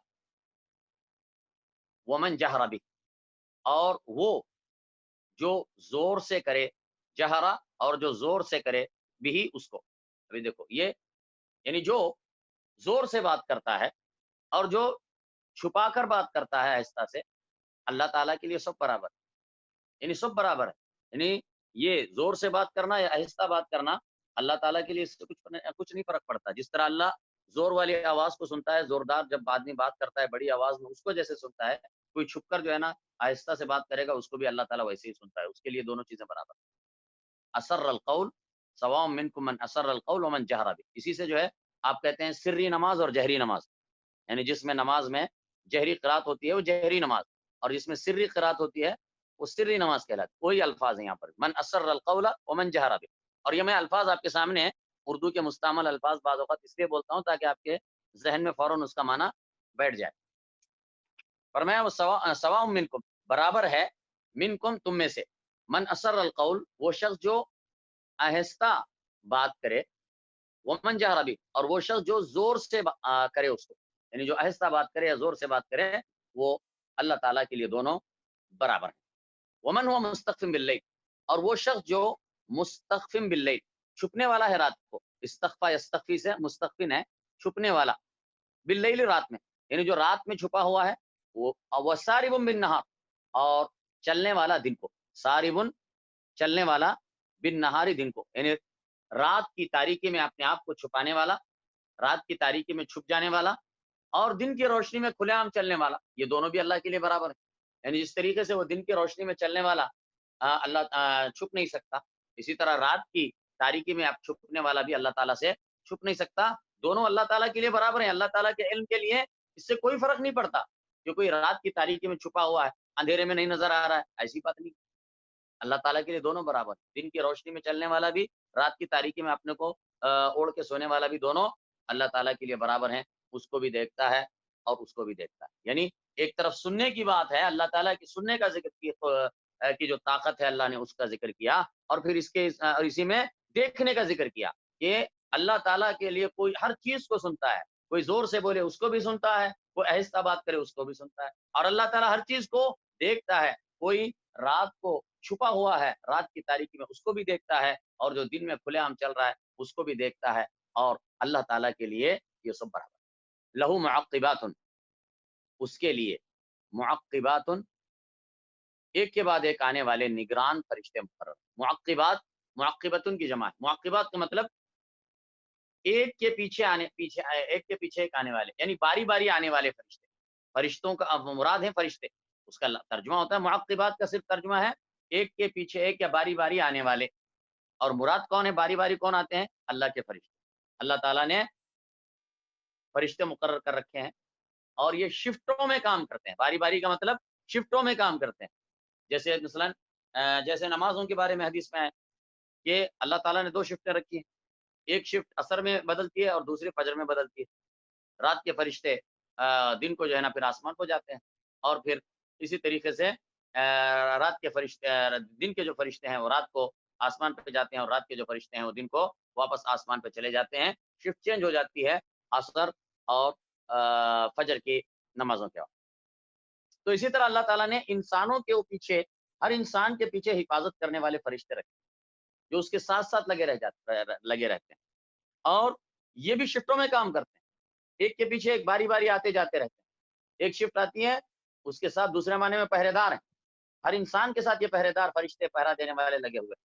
ومن جہر بھی اور وہ جو زور سے کرے، جہرا اور جو زور سے کرے، بھی اس کو، ابھی دیکھو یہ، یعنی جو زور سے بات کرتا ہے اور جو چھپا کر بات کرتا ہے آہستہ سے، اللہ تعالیٰ کے لیے سب برابر ہے، یعنی سب برابر ہے، یعنی یہ زور سے بات کرنا یا آہستہ بات کرنا اللہ تعالیٰ کے لیے اس سے کچھ نہیں فرق پڑتا، جس طرح اللہ زور والی آواز کو سنتا ہے، زوردار جب آدمی بات کرتا ہے بڑی آواز میں اس کو جیسے سنتا ہے، کوئی چھپ کر جو ہے نا آہستہ سے بات کرے گا اس کو بھی اللہ تعالیٰ ویسے ہی سنتا ہے، اس کے لیے دونوں چیزیں برابر ہیں۔ اسر القول سواء منکم من اسر القول ومن جہر به، اسی سے جو ہے آپ کہتے ہیں سری نماز اور جہری نماز، یعنی جس میں نماز میں جہری قرات ہوتی ہے وہ جہری نماز، اور جس میں سری قرات ہوتی ہے وہ سری نماز کہلاتی ہے، وہی الفاظ ہیں یہاں پر، من اسر القول ومن جہر به، اور یہ میں الفاظ آپ کے سامنے ہیں، اردو کے مستعمل الفاظ بعض اوقات اس لیے بولتا ہوں تاکہ آپ کے ذہن میں فوراً اس کا معنی بیٹھ جائے۔ فرمایا وہ سواء منکم برابر ہے، منکم تم میں سے، من اسر القول وہ شخص جو آہستہ بات کرے، ومن جہر بھی اور وہ شخص جو زور سے کرے اس کو، یعنی جو آہستہ بات کرے یا زور سے بات کرے، وہ اللہ تعالیٰ کے لیے دونوں برابر ہیں۔ ومن ہوا مستخفم باللیل اور وہ شخص جو مستخفم باللیل چھپنے والا ہے رات کو، استخفا یستخفی سے مستخفن ہے چھپنے والا، باللیل رات میں، یعنی جو رات میں چھپا ہوا ہے، وہ سارب بالنہار اور چلنے والا دن کو، سارب چلنے والا بن نہاری دن کو، یعنی رات کی تاریکی میں اپنے آپ کو چھپانے والا، رات کی تاریکی میں چھپ جانے والا، اور دن کی روشنی میں کھلے عام چلنے والا، یہ دونوں بھی اللہ کے لیے برابر ہے، یعنی جس طریقے سے وہ دن کی روشنی میں چلنے والا اللہ چھپ نہیں سکتا، اسی طرح رات کی تاریکی میں آپ چھپنے والا بھی اللہ تعالیٰ سے چھپ نہیں سکتا، دونوں اللہ تعالیٰ کے لیے برابر ہیں، اللہ تعالیٰ کے علم کے لیے اس سے کوئی فرق نہیں پڑتا کہ کوئی رات کی تاریکی میں چھپا ہوا ہے، اندھیرے میں نہیں نظر آ رہا ہے، ایسی بات نہیں، اللہ تعالیٰ کے لیے دونوں برابر، دن کی روشنی میں چلنے والا بھی، رات کی تاریکی میں اپنے کو اوڑھ کے سونے والا بھی، دونوں اللہ تعالیٰ کے لیے برابر ہیں، اس کو بھی دیکھتا ہے اور اس کو بھی دیکھتا ہے، یعنی ایک طرف سننے کی بات ہے، اللہ تعالیٰ کی سننے کا ذکر کی جو طاقت ہے اللہ نے اس کا ذکر کیا، اور پھر اسی میں دیکھنے کا ذکر کیا کہ اللہ تعالیٰ کے لیے کوئی ہر چیز کو سنتا ہے، کوئی زور سے بولے اس کو بھی سنتا ہے، کوئی آہستہ بات کرے اس کو بھی سنتا ہے، اور اللہ تعالیٰ ہر چیز کو دیکھتا ہے، کوئی رات کو چھپا ہوا ہے رات کی تاریکی میں اس کو بھی دیکھتا ہے، اور جو دن میں کھلے عام چل رہا ہے اس کو بھی دیکھتا ہے، اور اللہ تعالیٰ کے لیے یہ سب برابر۔ لہو معقبات، اس کے لیے معقبات، ایک کے بعد ایک آنے والے نگران فرشتے مقرر۔ معقبات، معقبتن کی جمع ہے، معقبات کا مطلب ایک کے پیچھے ایک کے پیچھے ایک آنے والے، یعنی باری باری آنے والے فرشتے، فرشتوں کا اب مراد ہے فرشتے، اس کا ترجمہ ہوتا ہے معقبات کا صرف ترجمہ ہے ایک کے پیچھے ایک یا باری باری آنے والے، اور مراد کون ہے، باری باری کون آتے ہیں، اللہ کے فرشتے۔ اللہ تعالیٰ نے فرشتے مقرر کر رکھے ہیں، اور یہ شفٹوں میں کام کرتے ہیں، باری باری کا مطلب شفٹوں میں کام کرتے ہیں، جیسے مثلاً جیسے نمازوں کے بارے میں حدیث میں ہے کہ اللہ تعالیٰ نے 2 شفٹیں رکھی ہیں، ایک شفٹ عصر میں بدلتی ہے اور دوسری فجر میں بدلتی ہے، رات کے فرشتے دن کو جو ہے نا پھر آسمان کو جاتے ہیں، اور پھر اسی طریقے سے رات کے فرشتے دن کے جو فرشتے ہیں وہ رات کو آسمان پہ جاتے ہیں، اور رات کے جو فرشتے ہیں وہ دن کو واپس آسمان پہ چلے جاتے ہیں، شفٹ چینج ہو جاتی ہے عصر اور فجر کی نمازوں کے وقت۔ تو اسی طرح اللہ تعالیٰ نے انسانوں کے پیچھے، ہر انسان کے پیچھے حفاظت کرنے والے فرشتے رکھے، جو اس کے ساتھ ساتھ لگے رہتے ہیں، اور یہ بھی شفٹوں میں کام کرتے ہیں، ایک کے پیچھے ایک باری باری آتے جاتے رہتے ہیں، ایک شفٹ آتی ہے اس کے ساتھ دوسرے معنی میں پہرے دار ہیں، ہر انسان کے ساتھ یہ پہرے دار فرشتے پہرا دینے والے لگے ہوئے ہیں،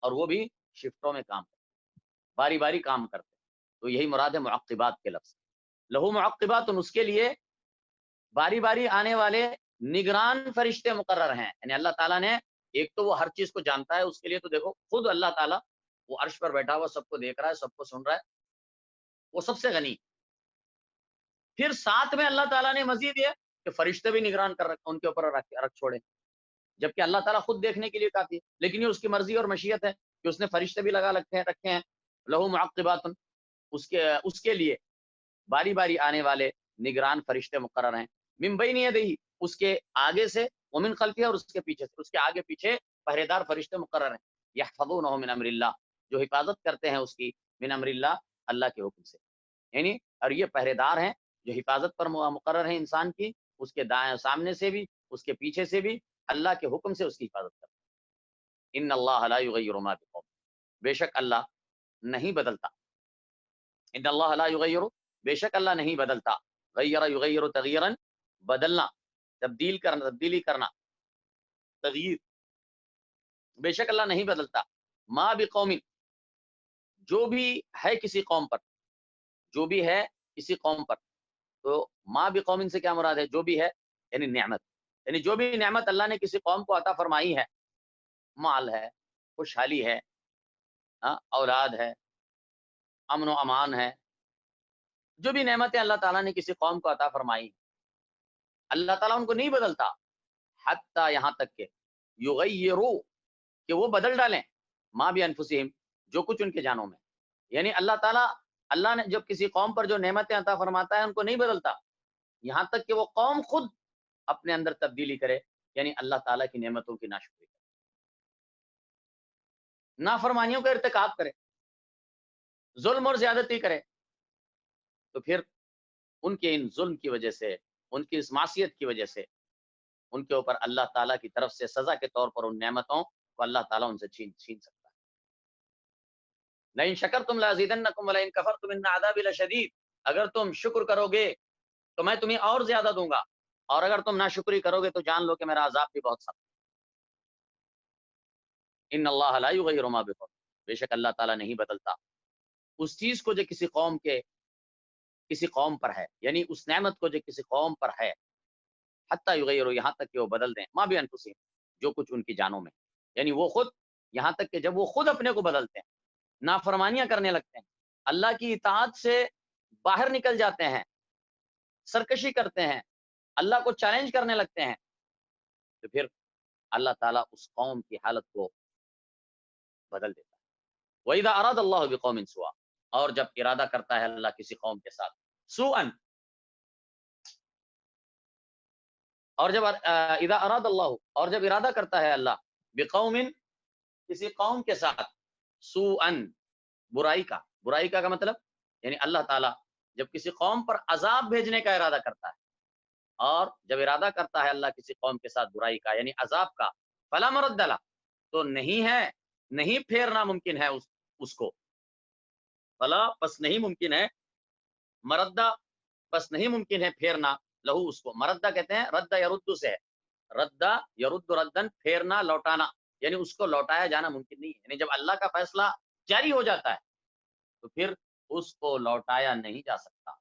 اور وہ بھی شفٹوں میں کام کرتے ہیں، باری باری کام کرتے ہیں، تو یہی مراد ہے معقبات کے لفظ۔ لہو معقبات، اس کے لیے باری باری آنے والے نگران فرشتے مقرر ہیں، یعنی اللہ تعالیٰ نے، ایک تو وہ ہر چیز کو جانتا ہے، اس کے لیے تو دیکھو خود اللہ تعالیٰ وہ عرش پر بیٹھا ہوا سب کو دیکھ رہا ہے، سب کو سن رہا ہے، وہ سب سے غنی، پھر ساتھ میں اللہ تعالیٰ نے مزید یہ کہ فرشتے بھی نگران کر رکھ ان کے اوپر رکھ چھوڑے، جبکہ اللہ تعالیٰ خود دیکھنے کے لیے کافی ہے، لیکن یہ اس کی مرضی اور مشیت ہے کہ اس نے فرشتے بھی لگا رکھے ہیں۔ لہو معقبات، اس کے لیے باری باری آنے والے نگران فرشتے مقرر ہیں، من بین یدیہ، اس کے آگے سے، ومن خلفہ، اور اس کے پیچھے سے، اس کے آگے پیچھے پہرے دار فرشتے مقرر ہیں، یحفظونہ من امر اللہ، جو حفاظت کرتے ہیں اس کی، من امر اللہ، اللہ کے حکم سے، یعنی اور یہ پہرے دار ہیں جو حفاظت پر مقرر ہیں انسان کی، اس کے دائیں سامنے سے بھی، اس کے پیچھے سے بھی، اللہ کے حکم سے اس کی حفاظت کرتے ہیں۔ ان اللہ لا یغیر ما بقوم، بے شک اللہ نہیں بدلتا، ان اللہ لا یغیر، بے شک اللہ نہیں بدلتا، غیر یغیر تغیرا، بدلنا، تبدیلی کرنا، تغییر، بے شک اللہ نہیں بدلتا، ما بقوم، جو بھی ہے کسی قوم پر، جو بھی ہے کسی قوم پر، تو ما بقوم سے کیا مراد ہے، جو بھی ہے یعنی نعمت، یعنی جو بھی نعمت اللہ نے کسی قوم کو عطا فرمائی ہے، مال ہے، خوشحالی ہے، اولاد ہے، امن و امان ہے، جو بھی نعمتیں اللہ تعالیٰ نے کسی قوم کو عطا فرمائی، اللہ تعالیٰ ان کو نہیں بدلتا، حتی یہاں تک کہ یغیروا، کہ وہ بدل ڈالیں، ما بانفسہم، جو کچھ ان کے جانوں میں، یعنی اللہ نے جب کسی قوم پر جو نعمتیں عطا فرماتا ہے ان کو نہیں بدلتا، یہاں تک کہ وہ قوم خود اپنے اندر تبدیلی کرے، یعنی اللہ تعالیٰ کی نعمتوں کی ناشکری کرے، نافرمانیوں کا ارتکاب کرے، ظلم اور زیادتی کرے، تو پھر ان کے ان ظلم کی وجہ سے، ان کی اس معصیت کی وجہ سے، ان کے اوپر اللہ تعالیٰ کی طرف سے سزا کے طور پر ان نعمتوں کو اللہ تعالیٰ ان سے چھین سکتا ہے۔ لئن شکرتم لازیدنکم ولئن کفرتم ان عذابی لشدید، اگر تم شکر کرو گے تو میں تمہیں اور زیادہ دوں گا، اور اگر تم ناشکری کرو گے تو جان لو کہ میرا عذاب بھی بہت سخت۔ ان اللہ لا یغیر ما بقوم، بے شک اللہ تعالیٰ نہیں بدلتا اس چیز کو جو کسی قوم پر ہے، یعنی اس نعمت کو جو کسی قوم پر ہے، حتی یغیروا، یہاں تک کہ وہ بدل دیں، ما بانفسہم، جو کچھ ان کی جانوں میں، یعنی وہ خود، یہاں تک کہ جب وہ خود اپنے کو بدلتے ہیں، نافرمانیاں کرنے لگتے ہیں، اللہ کی اطاعت سے باہر نکل جاتے ہیں، سرکشی کرتے ہیں، اللہ کو چیلنج کرنے لگتے ہیں، تو پھر اللہ تعالیٰ اس قوم کی حالت کو بدل دیتا ہے۔ وَإِذَا أَرَادَ اللَّهُ بِقَوْمٍ سُوءًا، اور جب ارادہ کرتا ہے اللہ کسی قوم کے ساتھ سوءً، اور جب اذا اراد اللہ، اور جب ارادہ کرتا ہے اللہ بقوم، کسی قوم کے ساتھ، سوءن، برائی کا مطلب یعنی اللہ تعالیٰ جب کسی قوم پر عذاب بھیجنے کا ارادہ کرتا ہے، اور جب ارادہ کرتا ہے اللہ کسی قوم کے ساتھ برائی کا یعنی عذاب کا، فلا مرد لہ، تو نہیں پھیرنا ممکن ہے اس کو، فلا پس نہیں ممکن ہے، مردہ پس نہیں ممکن ہے پھیرنا، لہو اس کو، مردہ کہتے ہیں ردہ یردو سے ہے، ردہ یرد ردن، پھیرنا لوٹانا، یعنی اس کو لوٹایا جانا ممکن نہیں ہے، یعنی جب اللہ کا فیصلہ جاری ہو جاتا ہے تو پھر اس کو لوٹایا نہیں جا سکتا،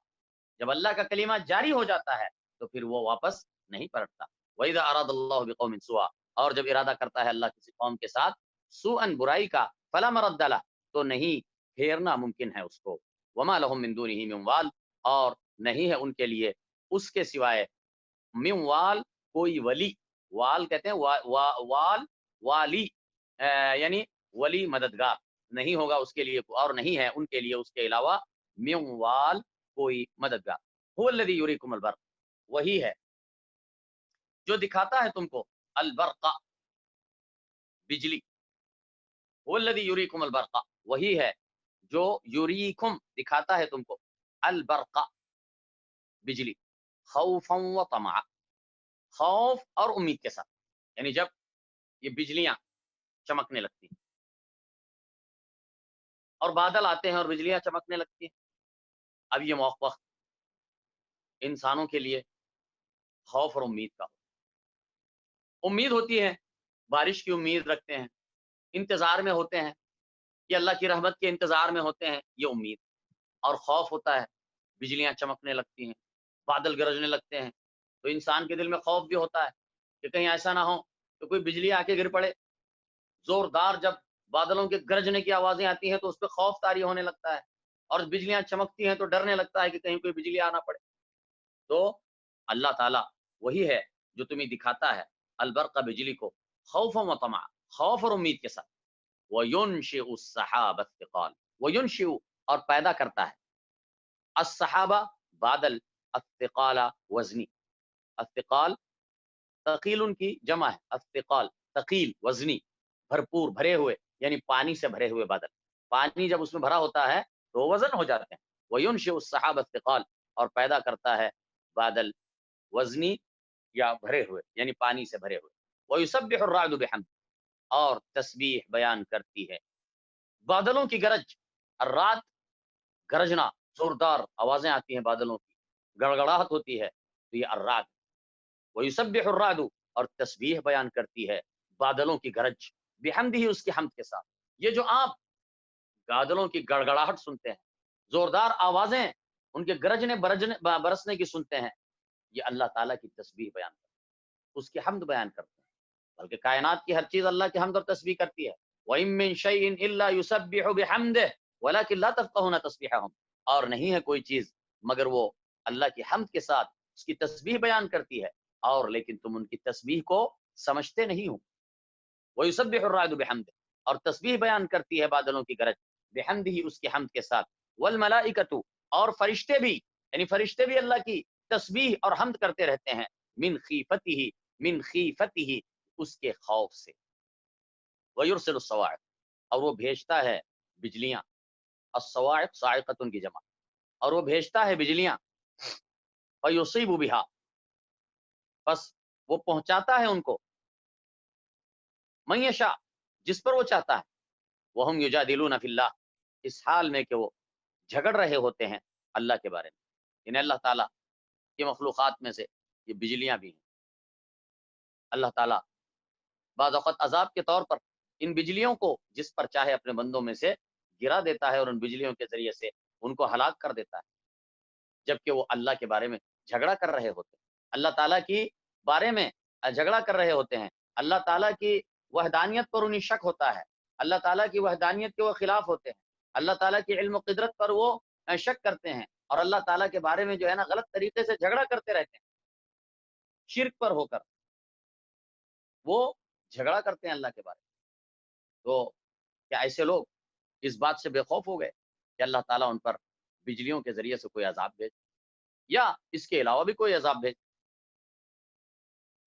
جب اللہ کا کلمہ جاری ہو جاتا ہے تو پھر وہ واپس نہیں پلٹتا۔ وَإِذَا أَرَادَ اللَّهُ بِقَوْمٍ سُوءًا، اور جب ارادہ کرتا ہے اللہ کسی قوم کے ساتھ سوءً برائی کا، فلا مرد لہ، تو نہیں پھیرنا ممکن ہے اس کو، وما لهم من دونه من وال، اور نہیں ہے ان کے لیے اس کے سوائے من وال کوئی ولی، وال کہتے ہیں وال والی، یعنی ولی مددگار، نہیں ہوگا اس کے لیے، اور نہیں ہے ان کے لیے اس کے علاوہ من وال کوئی مددگار۔ هو الذی یریکم البرق، وہی ہے جو دکھاتا ہے تم کو البرق، بجلی، هو الذی یریکم البرق، وہی ہے جو یریکم دکھاتا ہے تم کو البرق، بجلی، خوفا و طمعا، خوف اور امید کے ساتھ، یعنی جب یہ بجلیاں چمکنے لگتی ہیں اور بادل آتے ہیں اور بجلیاں چمکنے لگتی ہیں، اب یہ وقت انسانوں کے لیے خوف اور امید کا امید ہوتی ہے، بارش کی امید رکھتے ہیں، انتظار میں ہوتے ہیں، کہ اللہ کی رحمت کے انتظار میں ہوتے ہیں، یہ امید، اور خوف ہوتا ہے، بجلیاں چمکنے لگتی ہیں، بادل گرجنے لگتے ہیں، تو انسان کے دل میں خوف بھی ہوتا ہے کہ کہیں ایسا نہ ہو کہ کوئی بجلی آ کے گر پڑے، زوردار جب بادلوں کے گرجنے کی آوازیں آتی ہیں تو اس پہ خوف طاری ہونے لگتا ہے، اور بجلیاں چمکتی ہیں تو ڈرنے لگتا ہے کہ کہیں کوئی بجلی آنا پڑے، تو اللہ تعالیٰ وہی ہے جو تمہیں دکھاتا ہے البرق، بجلی کو، خوف و طمع، خوف اور امید کے ساتھ، وَيُنشِئُ السَّحَابَ الثِّقَالَ، وَيُنشِئُ، اور پیدا کرتا ہے، الصحابہ بادل، الثقال وزنی، الثقال ثقیل ان کی جمع ہے، الثقال ثقیل وزنی، بھرپور بھرے ہوئے، یعنی پانی سے بھرے ہوئے بادل، پانی جب اس میں بھرا ہوتا ہے تو وہ وزن ہو جاتے ہیں، وَيُنشِئُ السَّحَابَ الثِّقَالَ، اور پیدا کرتا ہے بادل وزنی یا بھرے ہوئے، یعنی پانی سے بھرے ہوئے، وَيُسَبِّحُ الرَّعْدُ بِحَمْدِهِ، اور تسبیح بیان کرتی ہے بادلوں کی گرج، الرعد گرجنا، زوردار آوازیں آتی ہیں بادلوں کی، گڑگڑاہٹ ہوتی ہے، تو یہ الرعد، وَيُسَبِّحُ الرَّعْدُ، اور تسبیح بیان کرتی ہے بادلوں کی گرج، بحمدہ، اس کی حمد کے ساتھ، یہ جو آپ بادلوں کی گڑگڑاہٹ سنتے ہیں، زوردار آوازیں ان کے گرجنے برسنے کی سنتے ہیں، یہ اللہ تعالیٰ کی تسبیح بیان کرتے ہیں، اس کی حمد بیان کرتے ہیں، بلکہ کائنات کی ہر چیز اللہ کی حمد اور تسبیح کرتی ہے، وَإِن مِّن شَيْءٍ إِلَّا يُسَبِّحُ بِحَمْدِهِ وَلَٰكِن لَّا تَفْقَهُونَ تَسْبِيحَهُمْ، اور نہیں ہے کوئی چیز مگر وہ اللہ کی حمد کے ساتھ اس کی تسبیح بیان کرتی ہے، اور لیکن تم ان کی تسبیح کو سمجھتے نہیں ہو، وَيُسَبِّحُ الرَّعْدُ بِحَمْدِهِ، اور تسبیح بیان کرتی ہے بادلوں کی گرج، بحمدہ، اس کی حمد کے ساتھ، والملائکۃ، اور فرشتے بھی، یعنی فرشتے بھی اللہ کی تسبیح اور حمد کرتے رہتے ہیں، من خیفتہ، اس کے خوف سے، وَيُرْسِلُ الصَّوَاعِقَ، اور وہ بھیجتا ہے بجلیاں، الصواعق صاعقۃ کی جمع، اور وہ بھیجتا ہے بجلیاں، فَيُصِيبُ بِهَا، بس وہ پہنچاتا ہے ان کو، من یشاء، جس پر وہ چاہتا ہے، وَهُمْ يُجَادِلُونَ فِي اللَّهِ، اس حال میں کہ وہ جھگڑ رہے ہوتے ہیں اللہ کے بارے میں، یعنی اللہ تعالیٰ کی مخلوقات میں سے یہ بجلیاں بھی ہیں، اللہ تعالیٰ بعض اوقات عذاب کے طور پر ان بجلیوں کو جس پر چاہے اپنے بندوں میں سے گرا دیتا ہے، اور ان بجلیوں کے ذریعے سے ان کو ہلاک کر دیتا ہے، جبکہ وہ اللہ کے بارے میں جھگڑا کر رہے ہوتے ہیں، اللہ تعالیٰ کی بارے میں جھگڑا کر رہے ہوتے ہیں، اللہ تعالیٰ کی وحدانیت پر انہیں شک ہوتا ہے، اللہ تعالیٰ کی وحدانیت کے وہ خلاف ہوتے ہیں، اللہ تعالیٰ کی علم و قدرت پر وہ شک کرتے ہیں، اور اللہ تعالیٰ کے بارے میں جو ہے نا غلط طریقے سے جھگڑا کرتے رہتے ہیں، شرک پر ہو کر وہ جھگڑا کرتے ہیں اللہ کے بارے میں، تو کیا ایسے لوگ اس بات سے بے خوف ہو گئے کہ اللہ تعالیٰ ان پر بجلیوں کے ذریعے سے کوئی عذاب بھیج، یا اس کے علاوہ بھی کوئی عذاب بھیج؟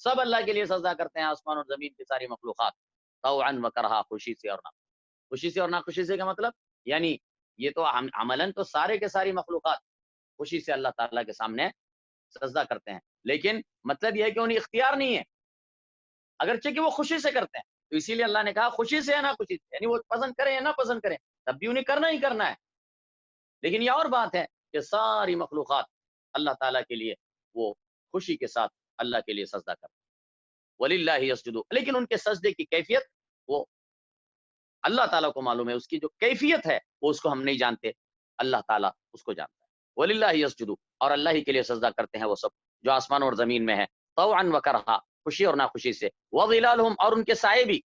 سب اللہ کے لیے سجدہ کرتے ہیں، آسمان اور زمین کی ساری مخلوقات، طوعا و کرہا، خوشی سے اور خوشی سے اور ناخوشی سے کا مطلب یعنی یہ تو عملاً تو سارے کے ساری مخلوقات خوشی سے اللہ تعالیٰ کے سامنے سجدہ کرتے ہیں، لیکن مطلب یہ ہے کہ انہیں اختیار نہیں ہے، اگرچہ کہ وہ خوشی سے کرتے ہیں، تو اسی لیے اللہ نے کہا خوشی سے یا نہ خوشی سے، یعنی وہ پسند کریں یا نہ پسند کریں تب بھی انہیں کرنا ہی کرنا ہے۔ لیکن یہ اور بات ہے کہ ساری مخلوقات اللہ تعالیٰ کے لیے وہ خوشی کے ساتھ اللہ کے لیے سجدہ کرتے ہیں، وَلِلَّهِ يَسْجُدُ، لیکن ان کے سجدے کی کیفیت وہ اللہ تعالیٰ کو معلوم ہے، اس کی جو کیفیت ہے وہ اس کو ہم نہیں جانتے، اللہ تعالیٰ اس کو جانتا ہے۔ وَلِلَّهِ يَسْجُدُ، اور اللہ ہی کے لیے سجدہ کرتے ہیں وہ سب جو آسمان اور زمین میں ہے، طوعا وکرہا، خوشی اور ناخوشی سے، وظلالہم، اور ان کے سائے بھی،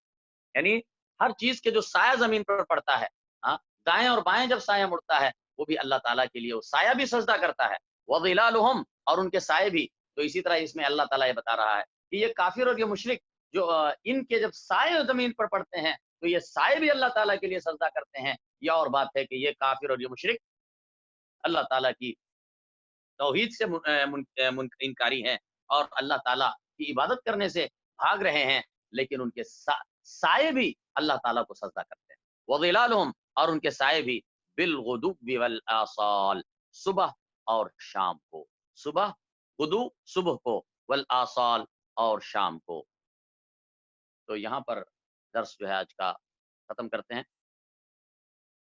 یعنی ہر چیز کے جو سایہ زمین پر پڑتا ہے، ہاں دائیں اور بائیں جب سایہ مڑتا ہے وہ بھی اللہ تعالیٰ کے لیے وہ سایہ بھی سجدہ کرتا ہے، وظلالہم، اور ان کے سائے بھی۔ تو اسی طرح اس میں اللہ تعالیٰ یہ بتا رہا ہے کہ یہ کافر اور یہ مشرک جو ان کے جب سائے زمین پر پڑتے ہیں تو یہ سائے بھی اللہ تعالیٰ کے لیے سجدہ کرتے ہیں۔ یہ اور بات ہے کہ یہ کافر اور یہ مشرک اللہ تعالیٰ کی توحید سے انکاری ہیں اور اللہ تعالیٰ کی عبادت کرنے سے بھاگ رہے ہیں، لیکن ان کے سائے بھی اللہ تعالیٰ کو سجدہ کرتے ہیں۔ وظلالہم، اور ان کے سائے بھی، بالغدو والآصال، صبح اور شام کو، صبح غدو صبح کو، والآصال اور شام کو۔ تو یہاں پر درس جو ہے آج کا ختم کرتے ہیں۔